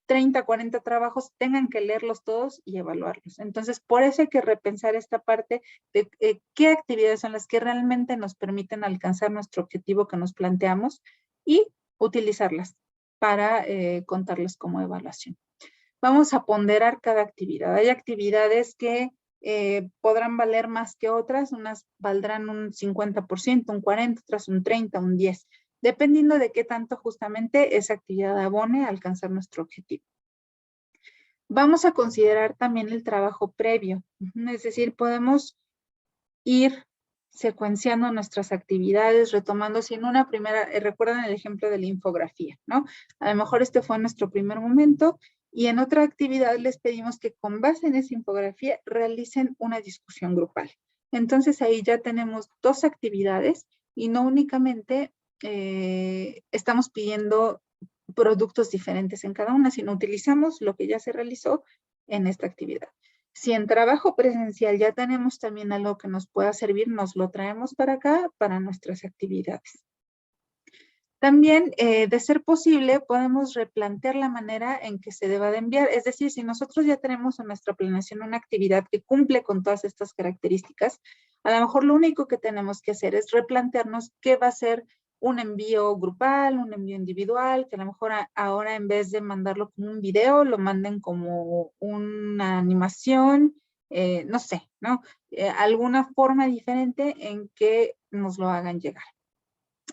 30, 40 trabajos, tengan que leerlos todos y evaluarlos. Entonces, por eso hay que repensar esta parte de qué actividades son las que realmente nos permiten alcanzar nuestro objetivo que nos planteamos y utilizarlas para contarles como evaluación. Vamos a ponderar cada actividad. Hay actividades que podrán valer más que otras, unas valdrán un 50%, un 40%, otras un 30%, un 10%. Dependiendo de qué tanto justamente esa actividad abone a alcanzar nuestro objetivo. Vamos a considerar también el trabajo previo. Es decir, podemos ir secuenciando nuestras actividades, retomando, si en una primera, recuerdan el ejemplo de la infografía, ¿no? A lo mejor este fue nuestro primer momento y en otra actividad les pedimos que con base en esa infografía realicen una discusión grupal. Entonces ahí ya tenemos dos actividades y no únicamente estamos pidiendo productos diferentes en cada una, sino utilizamos lo que ya se realizó en esta actividad. Si en trabajo presencial ya tenemos también algo que nos pueda servir, nos lo traemos para acá, para nuestras actividades. También, de ser posible, podemos replantear la manera en que se deba de enviar. Es decir, si nosotros ya tenemos en nuestra planeación una actividad que cumple con todas estas características, a lo mejor lo único que tenemos que hacer es replantearnos qué va a ser un envío grupal, un envío individual, que a lo mejor ahora en vez de mandarlo como un video, lo manden como una animación, no sé, ¿no? Alguna forma diferente en que nos lo hagan llegar.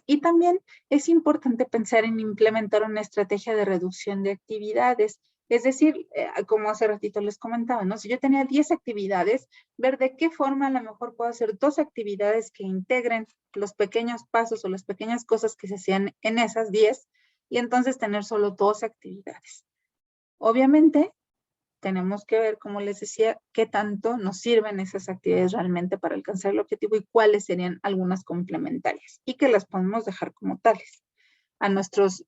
Y también es importante pensar en implementar una estrategia de reducción de actividades. Es decir, como hace ratito les comentaba, ¿no? Si yo tenía 10 actividades, ver de qué forma a lo mejor puedo hacer 2 actividades que integren los pequeños pasos o las pequeñas cosas que se hacían en esas 10 y entonces tener solo 2 actividades. Obviamente, tenemos que ver, como les decía, qué tanto nos sirven esas actividades realmente para alcanzar el objetivo y cuáles serían algunas complementarias y que las podemos dejar como tales.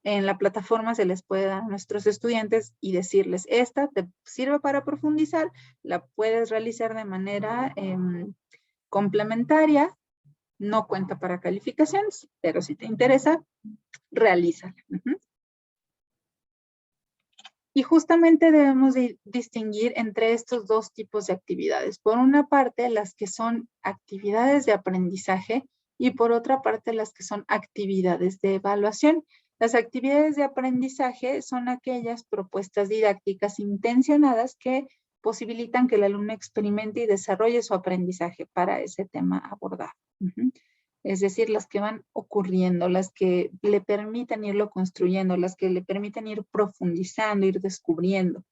En la plataforma se les puede dar a nuestros estudiantes y decirles, esta te sirve para profundizar, la puedes realizar de manera complementaria, no cuenta para calificaciones, pero si te interesa, realízala. Y justamente debemos distinguir entre estos dos tipos de actividades. Por una parte, las que son actividades de aprendizaje y por otra parte, las que son actividades de evaluación. Las actividades de aprendizaje son aquellas propuestas didácticas intencionadas que posibilitan que el alumno experimente y desarrolle su aprendizaje para ese tema abordado. Es decir, las que van ocurriendo, las que le permiten irlo construyendo, las que le permiten ir profundizando, ir descubriendo.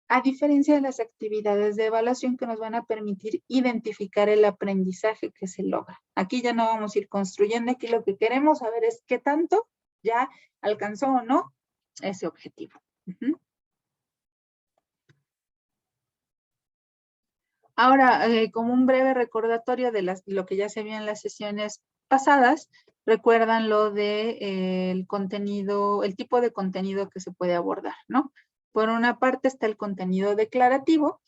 A diferencia de las actividades de evaluación que nos van a permitir identificar el aprendizaje que se logra. Aquí ya no vamos a ir construyendo, aquí lo que queremos saber es qué tanto ya alcanzó o no ese objetivo. Ahora, como un breve recordatorio de lo que ya se vio en las sesiones pasadas, recuerdan lo de el contenido, el tipo de contenido que se puede abordar, ¿no? Por una parte está el contenido declarativo.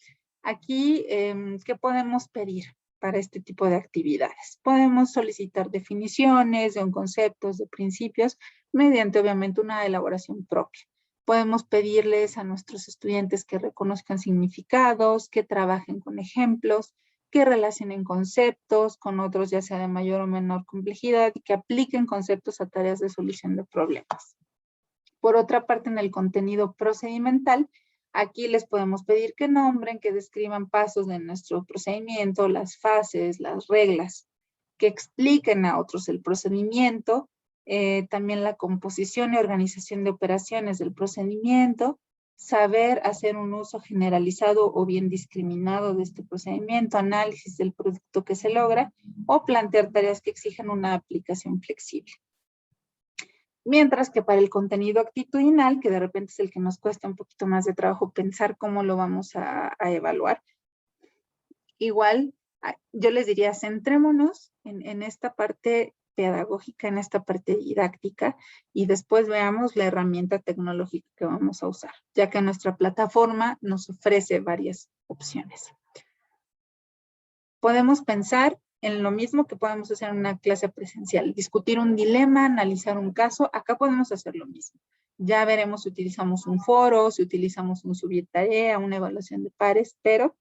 Aquí, ¿qué podemos pedir para este tipo de actividades? Podemos solicitar definiciones de conceptos, de principios, mediante obviamente una elaboración propia. Podemos pedirles a nuestros estudiantes que reconozcan significados, que trabajen con ejemplos, que relacionen conceptos con otros, ya sea de mayor o menor complejidad, y que apliquen conceptos a tareas de solución de problemas. Por otra parte, en el contenido procedimental, aquí les podemos pedir que nombren, que describan pasos de nuestro procedimiento, las fases, las reglas, que expliquen a otros el procedimiento, también la composición y organización de operaciones del procedimiento, saber hacer un uso generalizado o bien discriminado de este procedimiento, análisis del producto que se logra o plantear tareas que exigen una aplicación flexible. Mientras que para el contenido actitudinal, que de repente es el que nos cuesta un poquito más de trabajo pensar cómo lo vamos a evaluar, igual yo les diría, centrémonos en esta parte pedagógica, en esta parte didáctica, y después veamos la herramienta tecnológica que vamos a usar, ya que nuestra plataforma nos ofrece varias opciones. Podemos pensar en lo mismo que podemos hacer en una clase presencial, discutir un dilema, analizar un caso, acá podemos hacer lo mismo. Ya veremos si utilizamos un foro, si utilizamos un subir tarea, una evaluación de pares, pero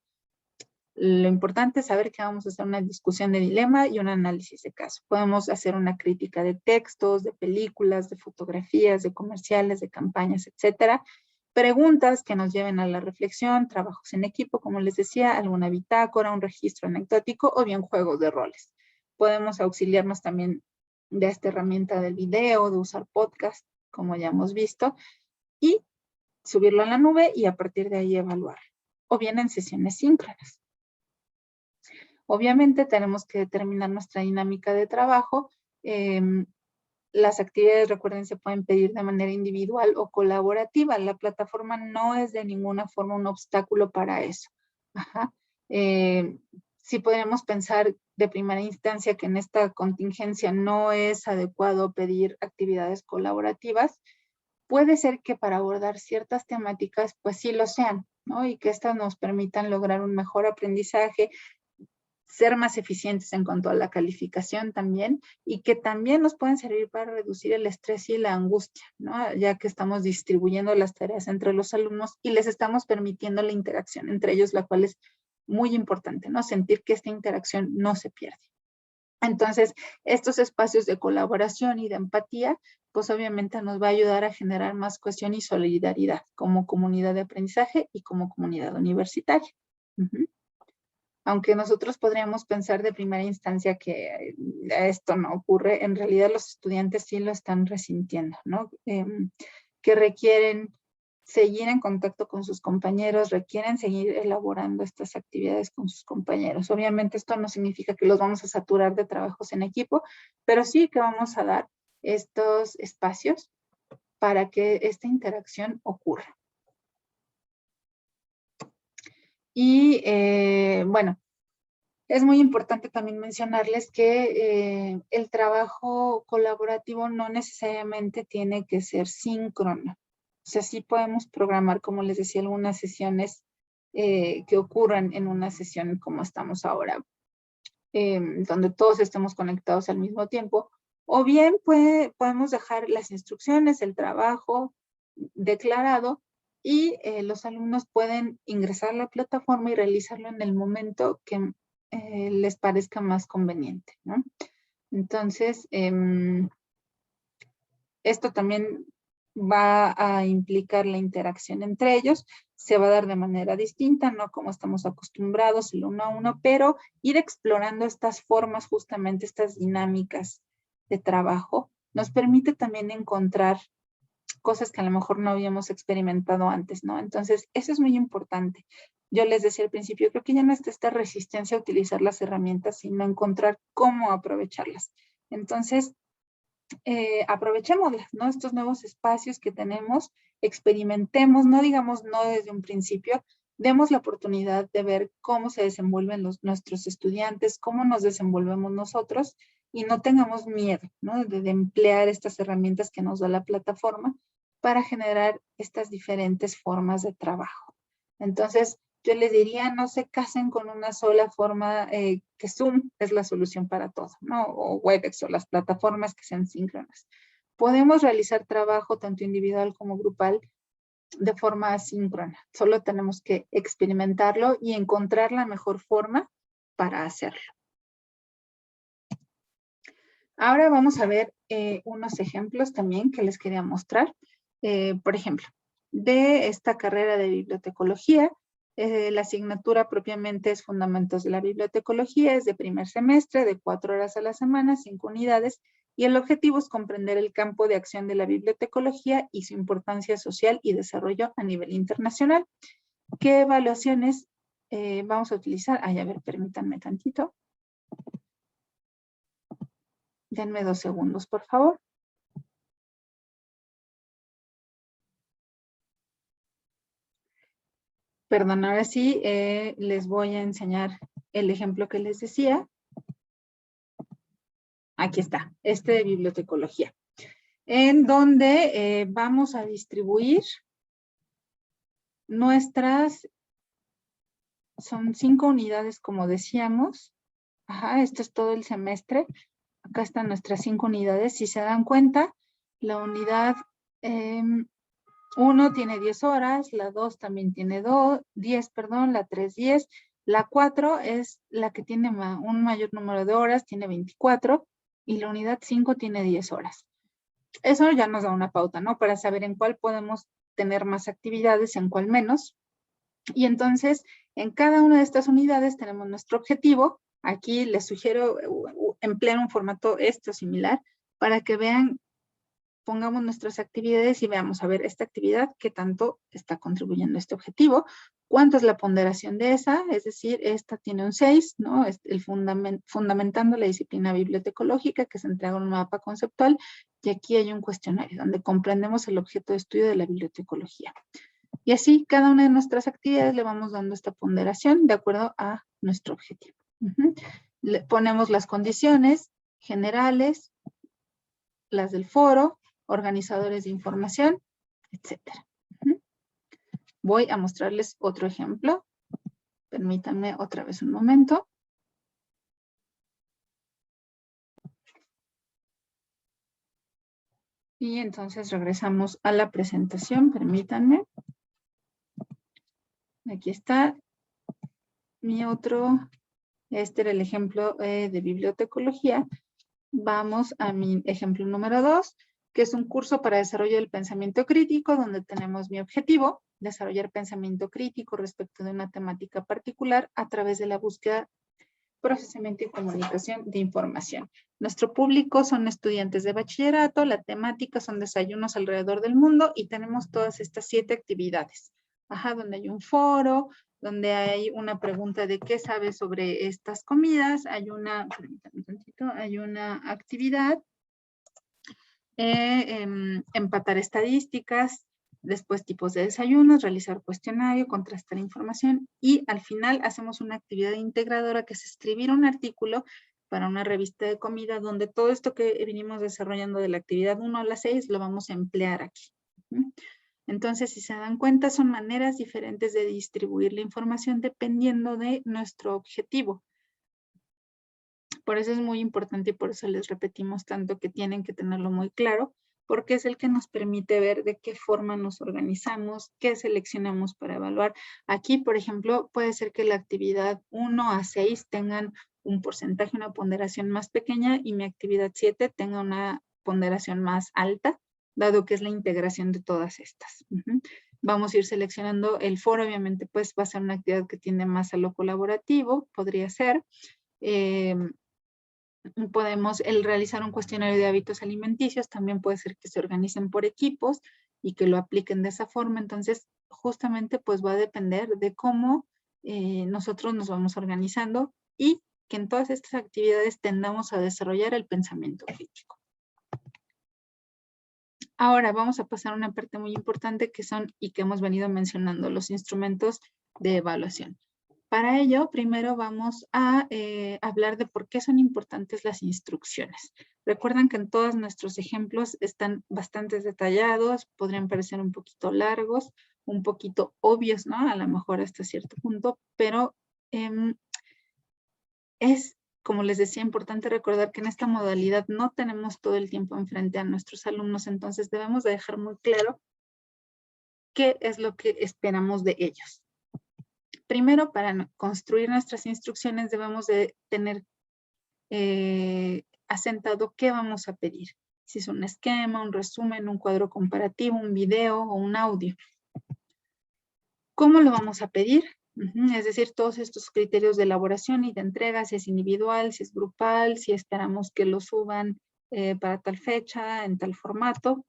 lo importante es saber que vamos a hacer una discusión de dilema y un análisis de caso. Podemos hacer una crítica de textos, de películas, de fotografías, de comerciales, de campañas, etcétera. Preguntas que nos lleven a la reflexión, trabajos en equipo, como les decía, alguna bitácora, un registro anecdótico o bien juegos de roles. Podemos auxiliarnos también de esta herramienta del video, de usar podcast, como ya hemos visto, y subirlo a la nube y a partir de ahí evaluar. O bien en sesiones síncronas. Obviamente tenemos que determinar nuestra dinámica de trabajo. Las actividades, recuerden, se pueden pedir de manera individual o colaborativa. La plataforma no es de ninguna forma un obstáculo para eso. Ajá. Sí podríamos pensar de primera instancia que en esta contingencia no es adecuado pedir actividades colaborativas. Puede ser que para abordar ciertas temáticas, pues sí lo sean, ¿no? Y que estas nos permitan lograr un mejor aprendizaje, ser más eficientes en cuanto a la calificación también, y que también nos pueden servir para reducir el estrés y la angustia, ¿no? Ya que estamos distribuyendo las tareas entre los alumnos y les estamos permitiendo la interacción entre ellos, la cual es muy importante, ¿no? Sentir que esta interacción no se pierde. Entonces, estos espacios de colaboración y de empatía, pues obviamente nos va a ayudar a generar más cohesión y solidaridad como comunidad de aprendizaje y como comunidad universitaria. Aunque nosotros podríamos pensar de primera instancia que esto no ocurre, en realidad los estudiantes sí lo están resintiendo, ¿no? Que requieren seguir en contacto con sus compañeros, requieren seguir elaborando estas actividades con sus compañeros. Obviamente esto no significa que los vamos a saturar de trabajos en equipo, pero sí que vamos a dar estos espacios para que esta interacción ocurra. Y bueno, es muy importante también mencionarles que el trabajo colaborativo no necesariamente tiene que ser síncrono. O sea, sí podemos programar, como les decía, algunas sesiones que ocurran en una sesión como estamos ahora, donde todos estemos conectados al mismo tiempo. O bien podemos dejar las instrucciones, el trabajo declarado, y los alumnos pueden ingresar a la plataforma y realizarlo en el momento que les parezca más conveniente, ¿no? Entonces, esto también va a implicar la interacción entre ellos. Se va a dar de manera distinta, no como estamos acostumbrados, el uno a uno, pero ir explorando estas formas, justamente estas dinámicas de trabajo, nos permite también encontrar cosas que a lo mejor no habíamos experimentado antes, ¿no? Entonces, eso es muy importante. Yo les decía al principio, creo que ya no está esta resistencia a utilizar las herramientas, sino encontrar cómo aprovecharlas. Entonces, aprovechémoslas, ¿no? Estos nuevos espacios que tenemos, experimentemos, no digamos no desde un principio, demos la oportunidad de ver cómo se desenvuelven nuestros estudiantes, cómo nos desenvolvemos nosotros, y no tengamos miedo, ¿no? De emplear estas herramientas que nos da la plataforma para generar estas diferentes formas de trabajo. Entonces, yo les diría, no se casen con una sola forma, que Zoom es la solución para todo, ¿no? O Webex o las plataformas que sean síncronas. Podemos realizar trabajo tanto individual como grupal de forma asíncrona. Solo tenemos que experimentarlo y encontrar la mejor forma para hacerlo. Ahora vamos a ver unos ejemplos también que les quería mostrar. Por ejemplo, de esta carrera de bibliotecología, la asignatura propiamente es Fundamentos de la Bibliotecología, es de primer semestre, de 4 horas a la semana, 5 unidades, y el objetivo es comprender el campo de acción de la bibliotecología y su importancia social y desarrollo a nivel internacional. ¿Qué evaluaciones vamos a utilizar? A ver, permítanme tantito. Denme 2 segundos, por favor. Perdón, ahora sí les voy a enseñar el ejemplo que les decía. Aquí está, este de bibliotecología, en donde vamos a distribuir nuestras, son 5 unidades como decíamos. Ajá, esto es todo el semestre. Acá están nuestras 5 unidades. Si se dan cuenta, la unidad 1 tiene 10 horas, la 2 también tiene 10, perdón, la 3 10, la 4 es la que tiene un mayor número de horas, tiene 24, y la unidad 5 tiene 10 horas. Eso ya nos da una pauta, ¿no? Para saber en cuál podemos tener más actividades, en cuál menos. Y entonces, en cada una de estas unidades tenemos nuestro objetivo. Aquí les sugiero emplear un formato similar para que vean pongamos nuestras actividades y veamos, a ver, esta actividad, ¿qué tanto está contribuyendo a este objetivo? ¿Cuánto es la ponderación de esa? Es decir, esta tiene un 6, ¿no? Es el fundamentando la disciplina bibliotecológica, que se entrega en un mapa conceptual, y aquí hay un cuestionario donde comprendemos el objeto de estudio de la bibliotecología. Y así, cada una de nuestras actividades le vamos dando esta ponderación de acuerdo a nuestro objetivo. Le ponemos las condiciones generales, las del foro, organizadores de información, etc. Voy a mostrarles otro ejemplo. Permítanme otra vez un momento. Y entonces regresamos a la presentación. Permítanme. Aquí está mi otro. Este era el ejemplo de bibliotecología. Vamos a mi ejemplo número 2, que es un curso para desarrollo del pensamiento crítico, donde tenemos mi objetivo, desarrollar pensamiento crítico respecto de una temática particular a través de la búsqueda, procesamiento y comunicación de información. Nuestro público son estudiantes de bachillerato, la temática son desayunos alrededor del mundo y tenemos todas estas 7 actividades. Donde hay un foro, donde hay una pregunta de qué sabes sobre estas comidas, hay una, permítanme tantito, hay una actividad, empatar estadísticas, después tipos de desayunos, realizar cuestionario, contrastar información y al final hacemos una actividad integradora que es escribir un artículo para una revista de comida donde todo esto que venimos desarrollando de la actividad 1 a la 6 lo vamos a emplear aquí. Entonces, si se dan cuenta, son maneras diferentes de distribuir la información dependiendo de nuestro objetivo. Por eso es muy importante y por eso les repetimos tanto que tienen que tenerlo muy claro, porque es el que nos permite ver de qué forma nos organizamos, qué seleccionamos para evaluar. Aquí, por ejemplo, puede ser que la actividad 1 a 6 tengan un porcentaje, una ponderación más pequeña y mi actividad 7 tenga una ponderación más alta, dado que es la integración de todas estas. Vamos a ir seleccionando el foro, obviamente, pues va a ser una actividad que tiende más a lo colaborativo, podría ser. Podemos realizar un cuestionario de hábitos alimenticios, también puede ser que se organicen por equipos y que lo apliquen de esa forma. Entonces, justamente pues va a depender de cómo nosotros nos vamos organizando y que en todas estas actividades tendamos a desarrollar el pensamiento crítico. Ahora vamos a pasar a una parte muy importante que son y que hemos venido mencionando, los instrumentos de evaluación. Para ello, primero vamos a hablar de por qué son importantes las instrucciones. Recuerden que en todos nuestros ejemplos están bastante detallados, podrían parecer un poquito largos, un poquito obvios, ¿no? A lo mejor hasta cierto punto, pero es, como les decía, importante recordar que en esta modalidad no tenemos todo el tiempo enfrente a nuestros alumnos, entonces debemos de dejar muy claro qué es lo que esperamos de ellos. Primero, para construir nuestras instrucciones debemos de tener asentado qué vamos a pedir. Si es un esquema, un resumen, un cuadro comparativo, un video o un audio. ¿Cómo lo vamos a pedir? Es decir, todos estos criterios de elaboración y de entrega, si es individual, si es grupal, si esperamos que lo suban para tal fecha, en tal formato.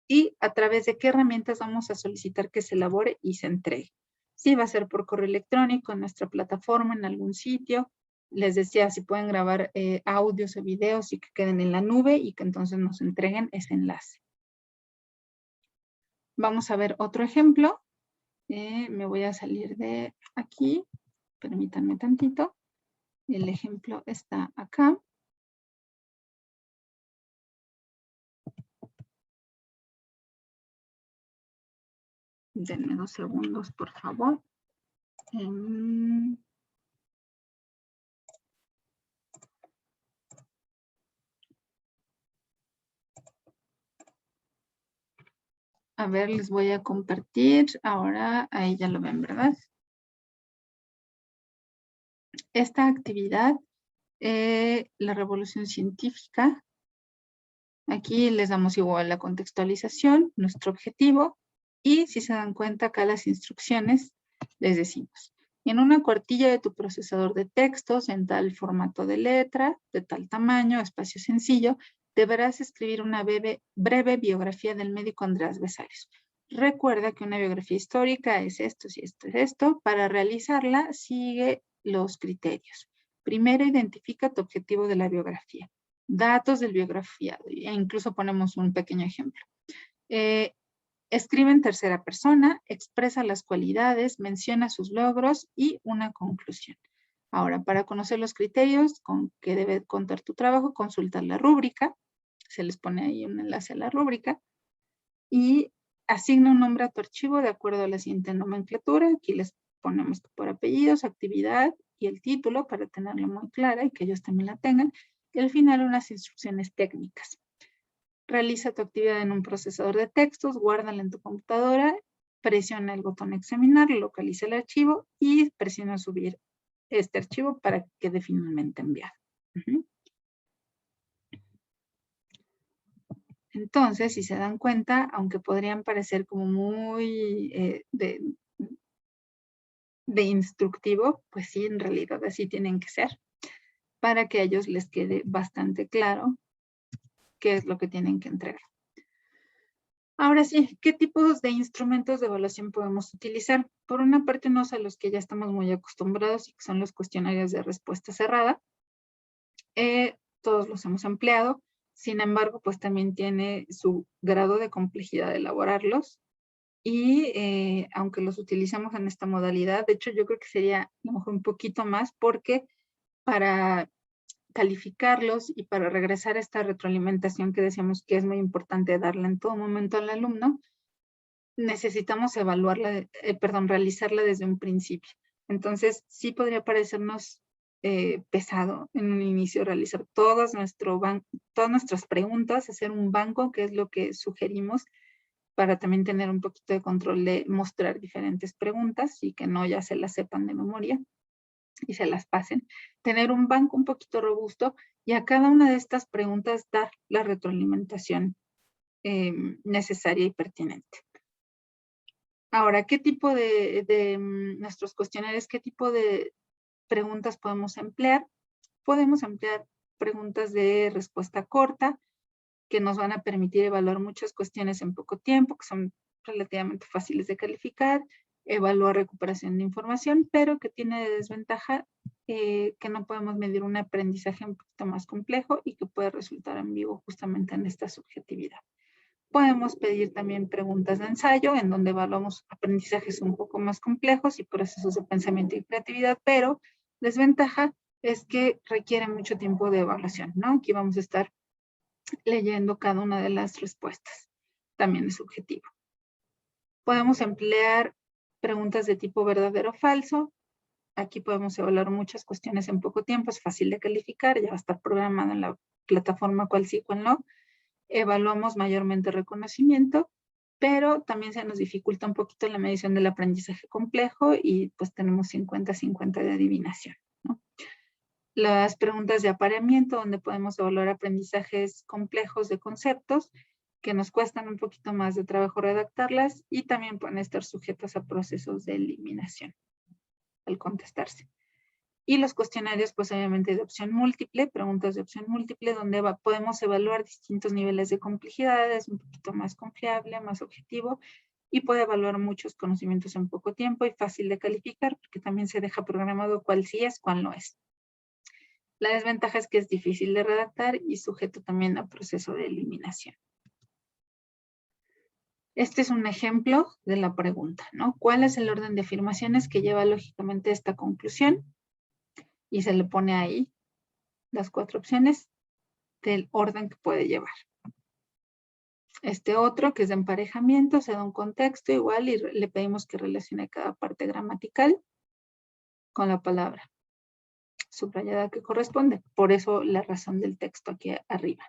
Y a través de qué herramientas vamos a solicitar que se elabore y se entregue. Si va a ser por correo electrónico en nuestra plataforma, en algún sitio. Les decía, si pueden grabar audios o videos y que queden en la nube y que entonces nos entreguen ese enlace. Vamos a ver otro ejemplo. Me voy a salir de aquí. Permítanme tantito. El ejemplo está acá. Denme 2 segundos, por favor. A ver, les voy a compartir. Ahora, ahí ya lo ven, ¿verdad? Esta actividad, la revolución científica, aquí les damos igual la contextualización, nuestro objetivo, y si se dan cuenta acá las instrucciones, les decimos, en una cuartilla de tu procesador de textos, en tal formato de letra, de tal tamaño, espacio sencillo, deberás escribir una breve biografía del médico Andrés Besalles. Recuerda que una biografía histórica es esto, si esto es esto. Para realizarla, sigue los criterios. Primero, identifica tu objetivo de la biografía. Datos del biografiado. E incluso ponemos un pequeño ejemplo. Escribe en tercera persona, expresa las cualidades, menciona sus logros y una conclusión. Ahora, para conocer los criterios con que debe contar tu trabajo, consulta la rúbrica. Se les pone ahí un enlace a la rúbrica. Y asigna un nombre a tu archivo de acuerdo a la siguiente nomenclatura. Aquí les ponemos por apellidos, actividad y el título para tenerlo muy clara y que ellos también la tengan. Y al final unas instrucciones técnicas. Realiza tu actividad en un procesador de textos, guárdala en tu computadora, presiona el botón examinar, localiza el archivo y presiona subir este archivo para que quede finalmente enviado. Entonces, si se dan cuenta, aunque podrían parecer como muy de instructivo, pues sí, en realidad así tienen que ser, para que a ellos les quede bastante claro qué es lo que tienen que entregar. Ahora sí, ¿qué tipos de instrumentos de evaluación podemos utilizar? Por una parte, unos a los que ya estamos muy acostumbrados y que son los cuestionarios de respuesta cerrada. Todos los hemos empleado. Sin embargo, pues también tiene su grado de complejidad de elaborarlos. Y aunque los utilizamos en esta modalidad, de hecho yo creo que sería a lo mejor un poquito más porque para calificarlos y para regresar a esta retroalimentación que decíamos que es muy importante darla en todo momento al alumno, necesitamos evaluarla, realizarla desde un principio. Entonces, sí podría parecernos pesado en un inicio realizar todas nuestras preguntas, hacer un banco, que es lo que sugerimos, para también tener un poquito de control de mostrar diferentes preguntas y que no ya se las sepan de memoria y se las pasen. Tener un banco un poquito robusto y a cada una de estas preguntas dar la retroalimentación necesaria y pertinente. Ahora, ¿qué tipo de nuestros cuestionarios, qué tipo de preguntas podemos emplear? Podemos emplear preguntas de respuesta corta, que nos van a permitir evaluar muchas cuestiones en poco tiempo, que son relativamente fáciles de calificar, evaluar recuperación de información, pero que tiene de desventaja que no podemos medir un aprendizaje un poquito más complejo y que puede resultar ambiguo justamente en esta subjetividad. Podemos pedir también preguntas de ensayo, en donde evaluamos aprendizajes un poco más complejos y procesos de pensamiento y creatividad, pero desventaja es que requiere mucho tiempo de evaluación, ¿no? Aquí vamos a estar leyendo cada una de las respuestas. También es subjetivo. Podemos emplear preguntas de tipo verdadero o falso. Aquí podemos evaluar muchas cuestiones en poco tiempo. Es fácil de calificar. Ya va a estar programado en la plataforma cuál sí, cuál no. Evaluamos mayormente reconocimiento, pero también se nos dificulta un poquito la medición del aprendizaje complejo y pues tenemos 50-50 de adivinación, ¿no? Las preguntas de apareamiento, donde podemos evaluar aprendizajes complejos de conceptos que nos cuestan un poquito más de trabajo redactarlas y también pueden estar sujetas a procesos de eliminación al contestarse. Y los cuestionarios, pues obviamente de opción múltiple, preguntas de opción múltiple, donde podemos evaluar distintos niveles de complejidad, es un poquito más confiable, más objetivo, y puede evaluar muchos conocimientos en poco tiempo y fácil de calificar, porque también se deja programado cuál sí es, cuál no es. La desventaja es que es difícil de redactar y sujeto también a proceso de eliminación. Este es un ejemplo de la pregunta, ¿no? ¿Cuál es el orden de afirmaciones que lleva lógicamente a esta conclusión? Y se le pone ahí las 4 opciones del orden que puede llevar. Este otro, que es de emparejamiento, se da un contexto igual y le pedimos que relacione cada parte gramatical con la palabra subrayada que corresponde. Por eso la razón del texto aquí arriba.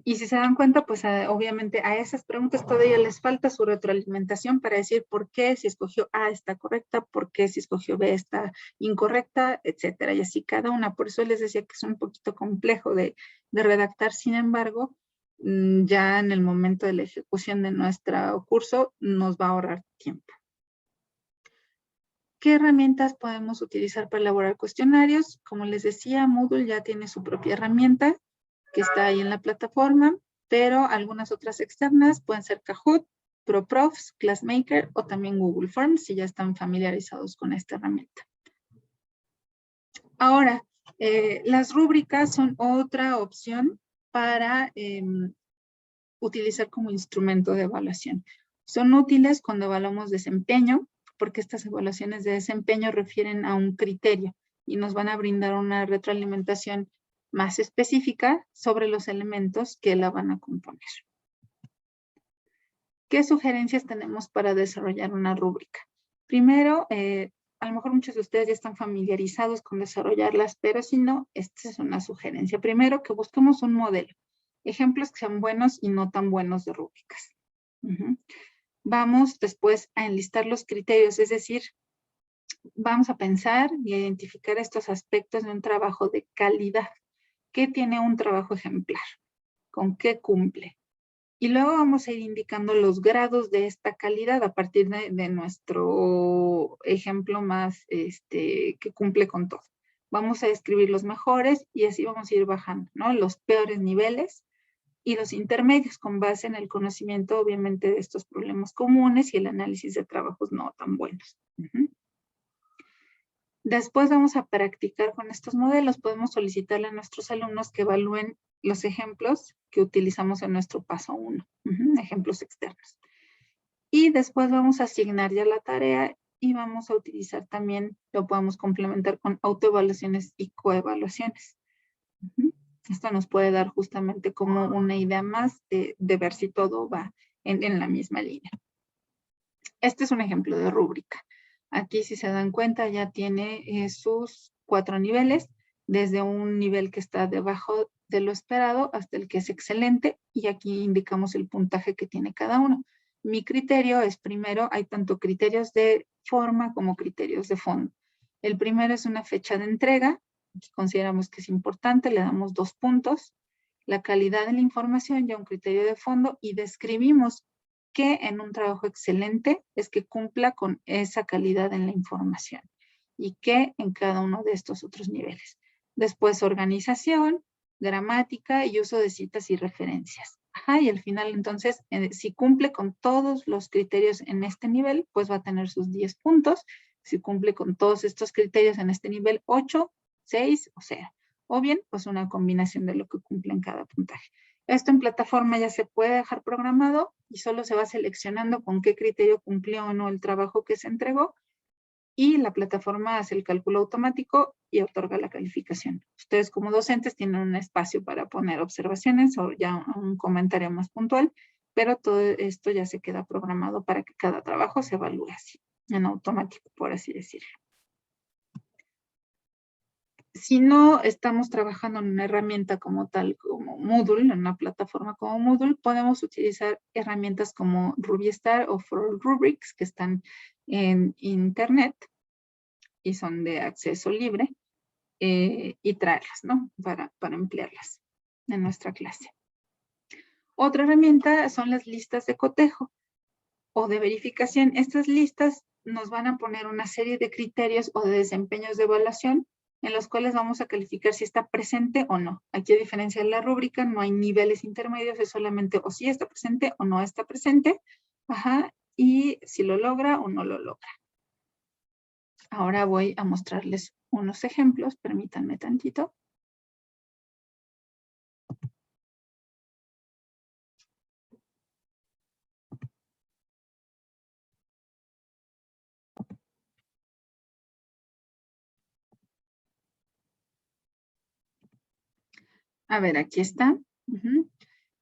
Y si se dan cuenta, pues obviamente a esas preguntas todavía les falta su retroalimentación para decir por qué si escogió A está correcta, por qué si escogió B está incorrecta, etcétera. Y así cada una. Por eso les decía que es un poquito complejo de redactar. Sin embargo, ya en el momento de la ejecución de nuestro curso nos va a ahorrar tiempo. ¿Qué herramientas podemos utilizar para elaborar cuestionarios? Como les decía, Moodle ya tiene su propia herramienta. que está ahí en la plataforma, pero algunas otras externas pueden ser Kahoot, ProProfs, Classmaker o también Google Forms si ya están familiarizados con esta herramienta. Ahora, las rúbricas son otra opción para utilizar como instrumento de evaluación. Son útiles cuando evaluamos desempeño, porque estas evaluaciones de desempeño refieren a un criterio y nos van a brindar una retroalimentación más específica sobre los elementos que la van a componer. ¿Qué sugerencias tenemos para desarrollar una rúbrica? Primero, a lo mejor muchos de ustedes ya están familiarizados con desarrollarlas, pero si no, esta es una sugerencia. Primero, que busquemos un modelo. Ejemplos que sean buenos y no tan buenos de rúbricas. Vamos después a enlistar los criterios, es decir, vamos a pensar y a identificar estos aspectos de un trabajo de calidad. ¿Qué tiene un trabajo ejemplar? ¿Con qué cumple? Y luego vamos a ir indicando los grados de esta calidad a partir de nuestro ejemplo más que cumple con todo. Vamos a describir los mejores y así vamos a ir bajando, ¿no? Los peores niveles y los intermedios con base en el conocimiento, obviamente, de estos problemas comunes y el análisis de trabajos no tan buenos. Después vamos a practicar con estos modelos. Podemos solicitarle a nuestros alumnos que evalúen los ejemplos que utilizamos en nuestro paso 1, ejemplos externos. Y después vamos a asignar ya la tarea y vamos a utilizar también, lo podemos complementar con autoevaluaciones y coevaluaciones. Esto nos puede dar justamente como una idea más de ver si todo va en la misma línea. Este es un ejemplo de rúbrica. Aquí, si se dan cuenta, ya tiene sus 4 niveles, desde un nivel que está debajo de lo esperado hasta el que es excelente, y aquí indicamos el puntaje que tiene cada uno. Mi criterio es, primero, hay tanto criterios de forma como criterios de fondo. El primero es una fecha de entrega, que consideramos que es importante, le damos 2 puntos. La calidad de la información, ya un criterio de fondo, y describimos que en un trabajo excelente es que cumpla con esa calidad en la información y que en cada uno de estos otros niveles. Después, organización, gramática y uso de citas y referencias. Y al final, entonces, si cumple con todos los criterios en este nivel, pues va a tener sus 10 puntos. Si cumple con todos estos criterios en este nivel, 8, 6 o 0. O bien, pues una combinación de lo que cumple en cada puntaje. Esto en plataforma ya se puede dejar programado y solo se va seleccionando con qué criterio cumplió o no el trabajo que se entregó, y la plataforma hace el cálculo automático y otorga la calificación. Ustedes como docentes tienen un espacio para poner observaciones o ya un comentario más puntual, pero todo esto ya se queda programado para que cada trabajo se evalúe así, en automático, por así decirlo. Si no estamos trabajando en una herramienta como tal, como Moodle, en una plataforma como Moodle, podemos utilizar herramientas como RubyStar o ForRubrics, que están en internet y son de acceso libre, y traerlas, ¿no? Para emplearlas en nuestra clase. Otra herramienta son las listas de cotejo o de verificación. Estas listas nos van a poner una serie de criterios o de desempeños de evaluación en los cuales vamos a calificar si está presente o no. Aquí, a diferencia de la rúbrica, no hay niveles intermedios, es solamente o si está presente o no está presente, y si lo logra o no lo logra. Ahora voy a mostrarles unos ejemplos, permítanme tantito. A ver, aquí está.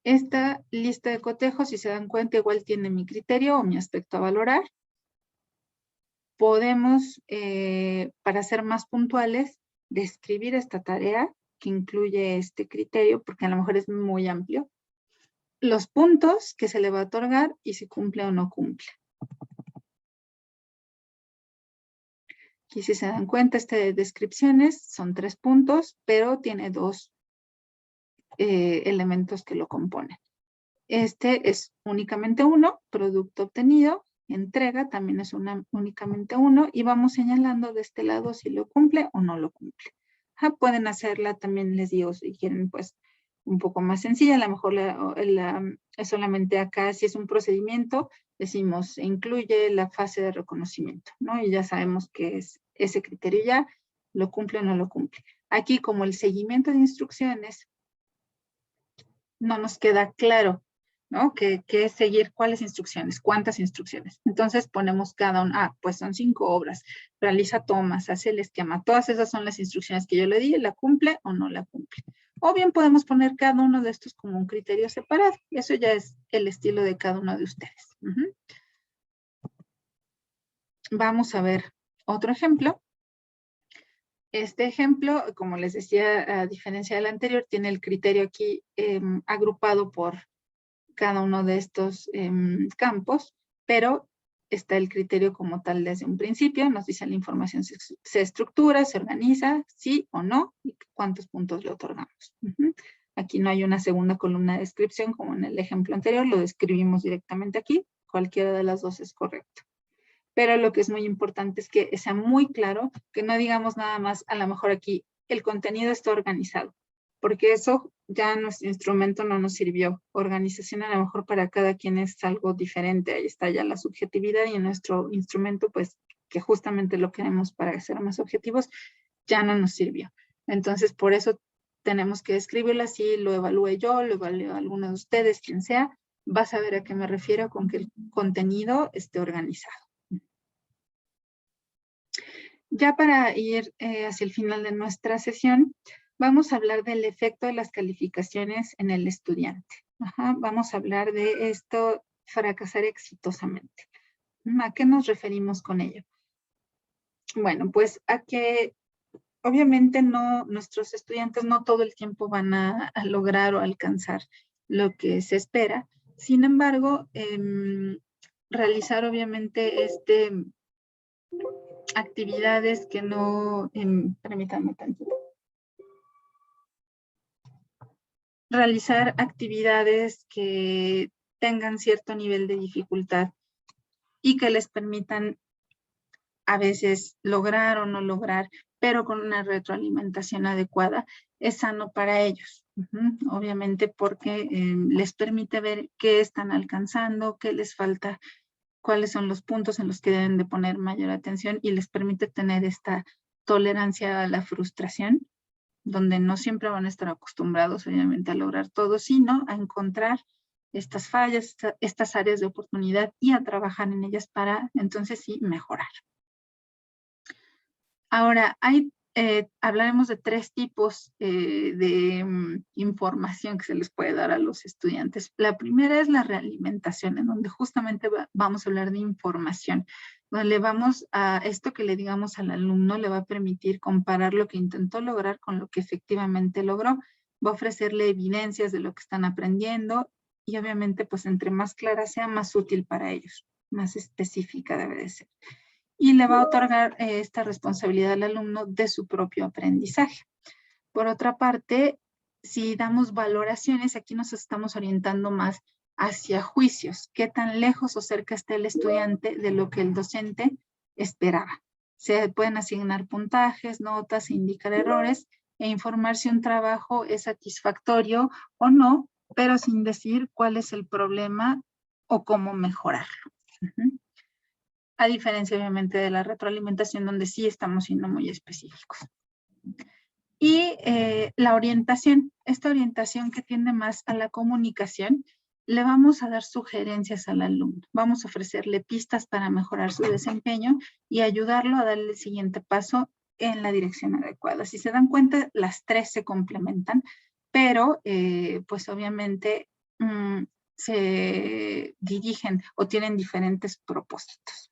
Esta lista de cotejos, si se dan cuenta, igual tiene mi criterio o mi aspecto a valorar. Podemos, para ser más puntuales, describir esta tarea que incluye este criterio, porque a lo mejor es muy amplio. Los puntos que se le va a otorgar y si cumple o no cumple. Aquí, si se dan cuenta, de descripciones son 3 puntos, pero tiene 2 elementos que lo componen. Este es únicamente 1, producto obtenido. Entrega también es únicamente 1, y vamos señalando de este lado si lo cumple o no lo cumple. Pueden hacerla también, les digo, si quieren, pues un poco más sencilla, a lo mejor es solamente acá, si es un procedimiento, decimos, incluye la fase de reconocimiento, ¿no? Y ya sabemos que es ese criterio ya, lo cumple o no lo cumple. Aquí, como el seguimiento de instrucciones, no nos queda claro, ¿no? ¿Qué es seguir? ¿Cuáles instrucciones? ¿Cuántas instrucciones? Entonces ponemos cada una, pues son 5 obras, realiza tomas, hace el esquema, todas esas son las instrucciones que yo le di, ¿la cumple o no la cumple? O bien podemos poner cada uno de estos como un criterio separado, y eso ya es el estilo de cada uno de ustedes. Vamos a ver otro ejemplo. Este ejemplo, como les decía, a diferencia del anterior, tiene el criterio aquí agrupado por cada uno de estos campos, pero está el criterio como tal desde un principio, nos dice la información se estructura, se organiza, sí o no, y cuántos puntos le otorgamos. Aquí no hay una segunda columna de descripción como en el ejemplo anterior, lo describimos directamente aquí, cualquiera de las dos es correcto. Pero lo que es muy importante es que sea muy claro, que no digamos nada más, a lo mejor aquí, el contenido está organizado, porque eso ya nuestro instrumento no nos sirvió. Organización a lo mejor para cada quien es algo diferente, ahí está ya la subjetividad y en nuestro instrumento, pues, que justamente lo queremos para ser más objetivos, ya no nos sirvió. Entonces, por eso tenemos que escribirlo así, lo evalúe yo, lo evalúe alguno de ustedes, quien sea, va a saber a qué me refiero con que el contenido esté organizado. Ya para ir hacia el final de nuestra sesión, vamos a hablar del efecto de las calificaciones en el estudiante. Vamos a hablar de esto, fracasar exitosamente. ¿A qué nos referimos con ello? Bueno, pues a que obviamente nuestros estudiantes no todo el tiempo van a lograr o alcanzar lo que se espera. Sin embargo, realizar obviamente actividades que no, permítanme tantito. Realizar actividades que tengan cierto nivel de dificultad y que les permitan a veces lograr o no lograr, pero con una retroalimentación adecuada, es sano para ellos. Obviamente porque les permite ver qué están alcanzando, qué les falta, cuáles son los puntos en los que deben de poner mayor atención y les permite tener esta tolerancia a la frustración, donde no siempre van a estar acostumbrados obviamente a lograr todo, sino a encontrar estas fallas, estas áreas de oportunidad y a trabajar en ellas para entonces sí mejorar. Ahora, hablaremos de 3 tipos de información que se les puede dar a los estudiantes. La primera es la realimentación, en donde justamente vamos a hablar de información, donde vamos a esto que le digamos al alumno le va a permitir comparar lo que intentó lograr con lo que efectivamente logró. Va a ofrecerle evidencias de lo que están aprendiendo y obviamente pues entre más clara sea, más útil para ellos, más específica debe de ser. Y le va a otorgar esta responsabilidad al alumno de su propio aprendizaje. Por otra parte, si damos valoraciones, aquí nos estamos orientando más hacia juicios. ¿Qué tan lejos o cerca está el estudiante de lo que el docente esperaba? Se pueden asignar puntajes, notas, indicar errores e informar si un trabajo es satisfactorio o no, pero sin decir cuál es el problema o cómo mejorarlo. A diferencia obviamente de la retroalimentación donde sí estamos siendo muy específicos. Y la orientación, esta orientación que tiende más a la comunicación, le vamos a dar sugerencias al alumno. Vamos a ofrecerle pistas para mejorar su desempeño y ayudarlo a darle el siguiente paso en la dirección adecuada. Si se dan cuenta, las 3 se complementan, pero pues obviamente se dirigen o tienen diferentes propósitos.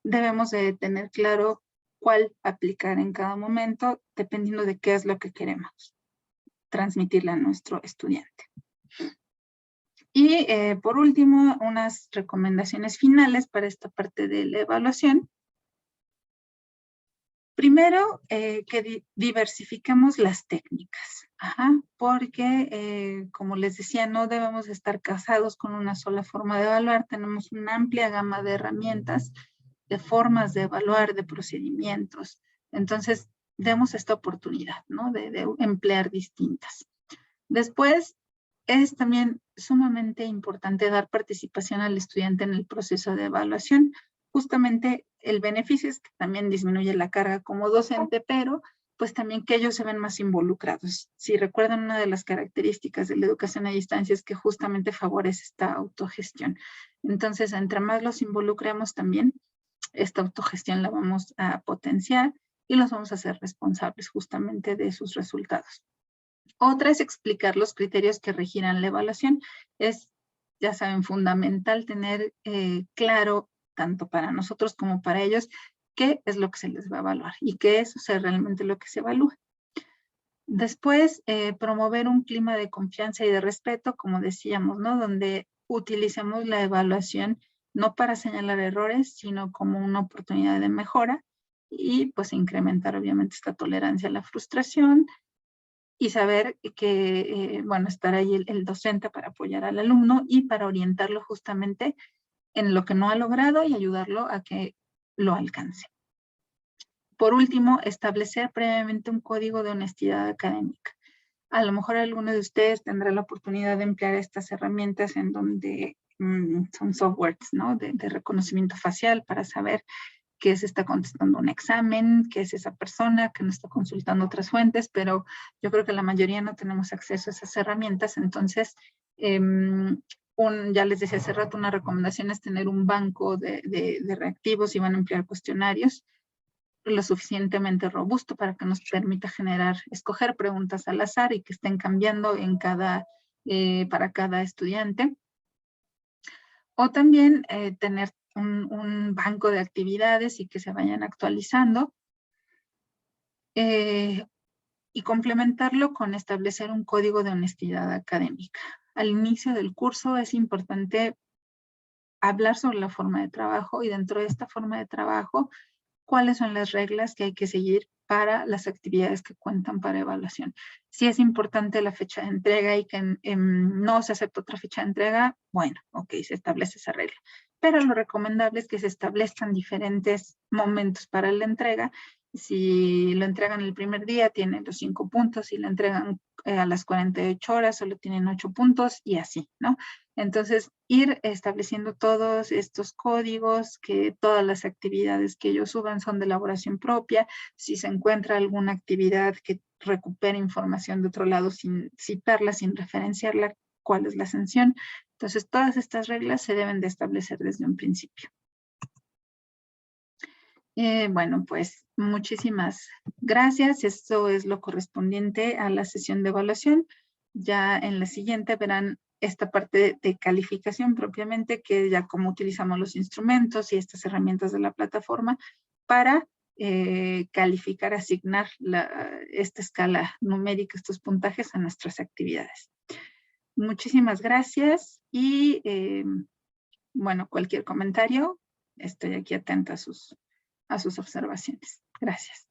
Debemos de tener claro cuál aplicar en cada momento, dependiendo de qué es lo que queremos transmitirle a nuestro estudiante. Y por último, unas recomendaciones finales para esta parte de la evaluación. Primero, que diversifiquemos las técnicas, porque como les decía, no debemos estar casados con una sola forma de evaluar, tenemos una amplia gama de herramientas, de formas de evaluar, de procedimientos. Entonces, demos esta oportunidad, ¿no? De emplear distintas. Después, es también sumamente importante dar participación al estudiante en el proceso de evaluación. Justamente el beneficio es que también disminuye la carga como docente, pero pues también que ellos se ven más involucrados. Si recuerdan, una de las características de la educación a distancia es que justamente favorece esta autogestión. Entonces, entre más los involucremos también, esta autogestión la vamos a potenciar y los vamos a hacer responsables justamente de sus resultados. Otra es explicar los criterios que regirán la evaluación. Es, ya saben, fundamental tener claro, tanto para nosotros como para ellos, qué es lo que se les va a evaluar y qué es realmente lo que se evalúa. Después, promover un clima de confianza y de respeto, como decíamos, ¿no? Donde utilicemos la evaluación no para señalar errores, sino como una oportunidad de mejora y pues incrementar obviamente esta tolerancia a la frustración y saber que, bueno, estar ahí el docente para apoyar al alumno y para orientarlo justamente en lo que no ha logrado y ayudarlo a que lo alcance. Por último, establecer previamente un código de honestidad académica. A lo mejor alguno de ustedes tendrá la oportunidad de emplear estas herramientas en donde son softwares, ¿no? De reconocimiento facial para saber que se está contestando un examen, que es esa persona, que no está consultando otras fuentes, pero yo creo que la mayoría no tenemos acceso a esas herramientas. Entonces, ya les decía hace rato, una recomendación es tener un banco de reactivos y van a emplear cuestionarios lo suficientemente robusto para que nos permita escoger preguntas al azar y que estén cambiando para cada estudiante. O también tener un banco de actividades y que se vayan actualizando. Y complementarlo con establecer un código de honestidad académica. Al inicio del curso es importante hablar sobre la forma de trabajo y dentro de esta forma de trabajo, cuáles son las reglas que hay que seguir para las actividades que cuentan para evaluación. Si es importante la fecha de entrega y que no se acepta otra fecha de entrega, bueno, ok, se establece esa regla. Pero lo recomendable es que se establezcan diferentes momentos para la entrega. Si lo entregan el primer día, tienen los 5 puntos. Si lo entregan a las 48 horas, solo tienen 8 puntos y así, ¿no? Entonces, ir estableciendo todos estos códigos, que todas las actividades que ellos suban son de elaboración propia. Si se encuentra alguna actividad que recupere información de otro lado sin citarla, sin referenciarla, cuál es la sanción. Entonces, todas estas reglas se deben de establecer desde un principio. Bueno, pues muchísimas gracias. Esto es lo correspondiente a la sesión de evaluación. Ya en la siguiente verán esta parte de calificación propiamente, que ya cómo utilizamos los instrumentos y estas herramientas de la plataforma para calificar, asignar esta escala numérica, estos puntajes a nuestras actividades. Muchísimas gracias y bueno, cualquier comentario, estoy aquí atenta a sus observaciones. Gracias.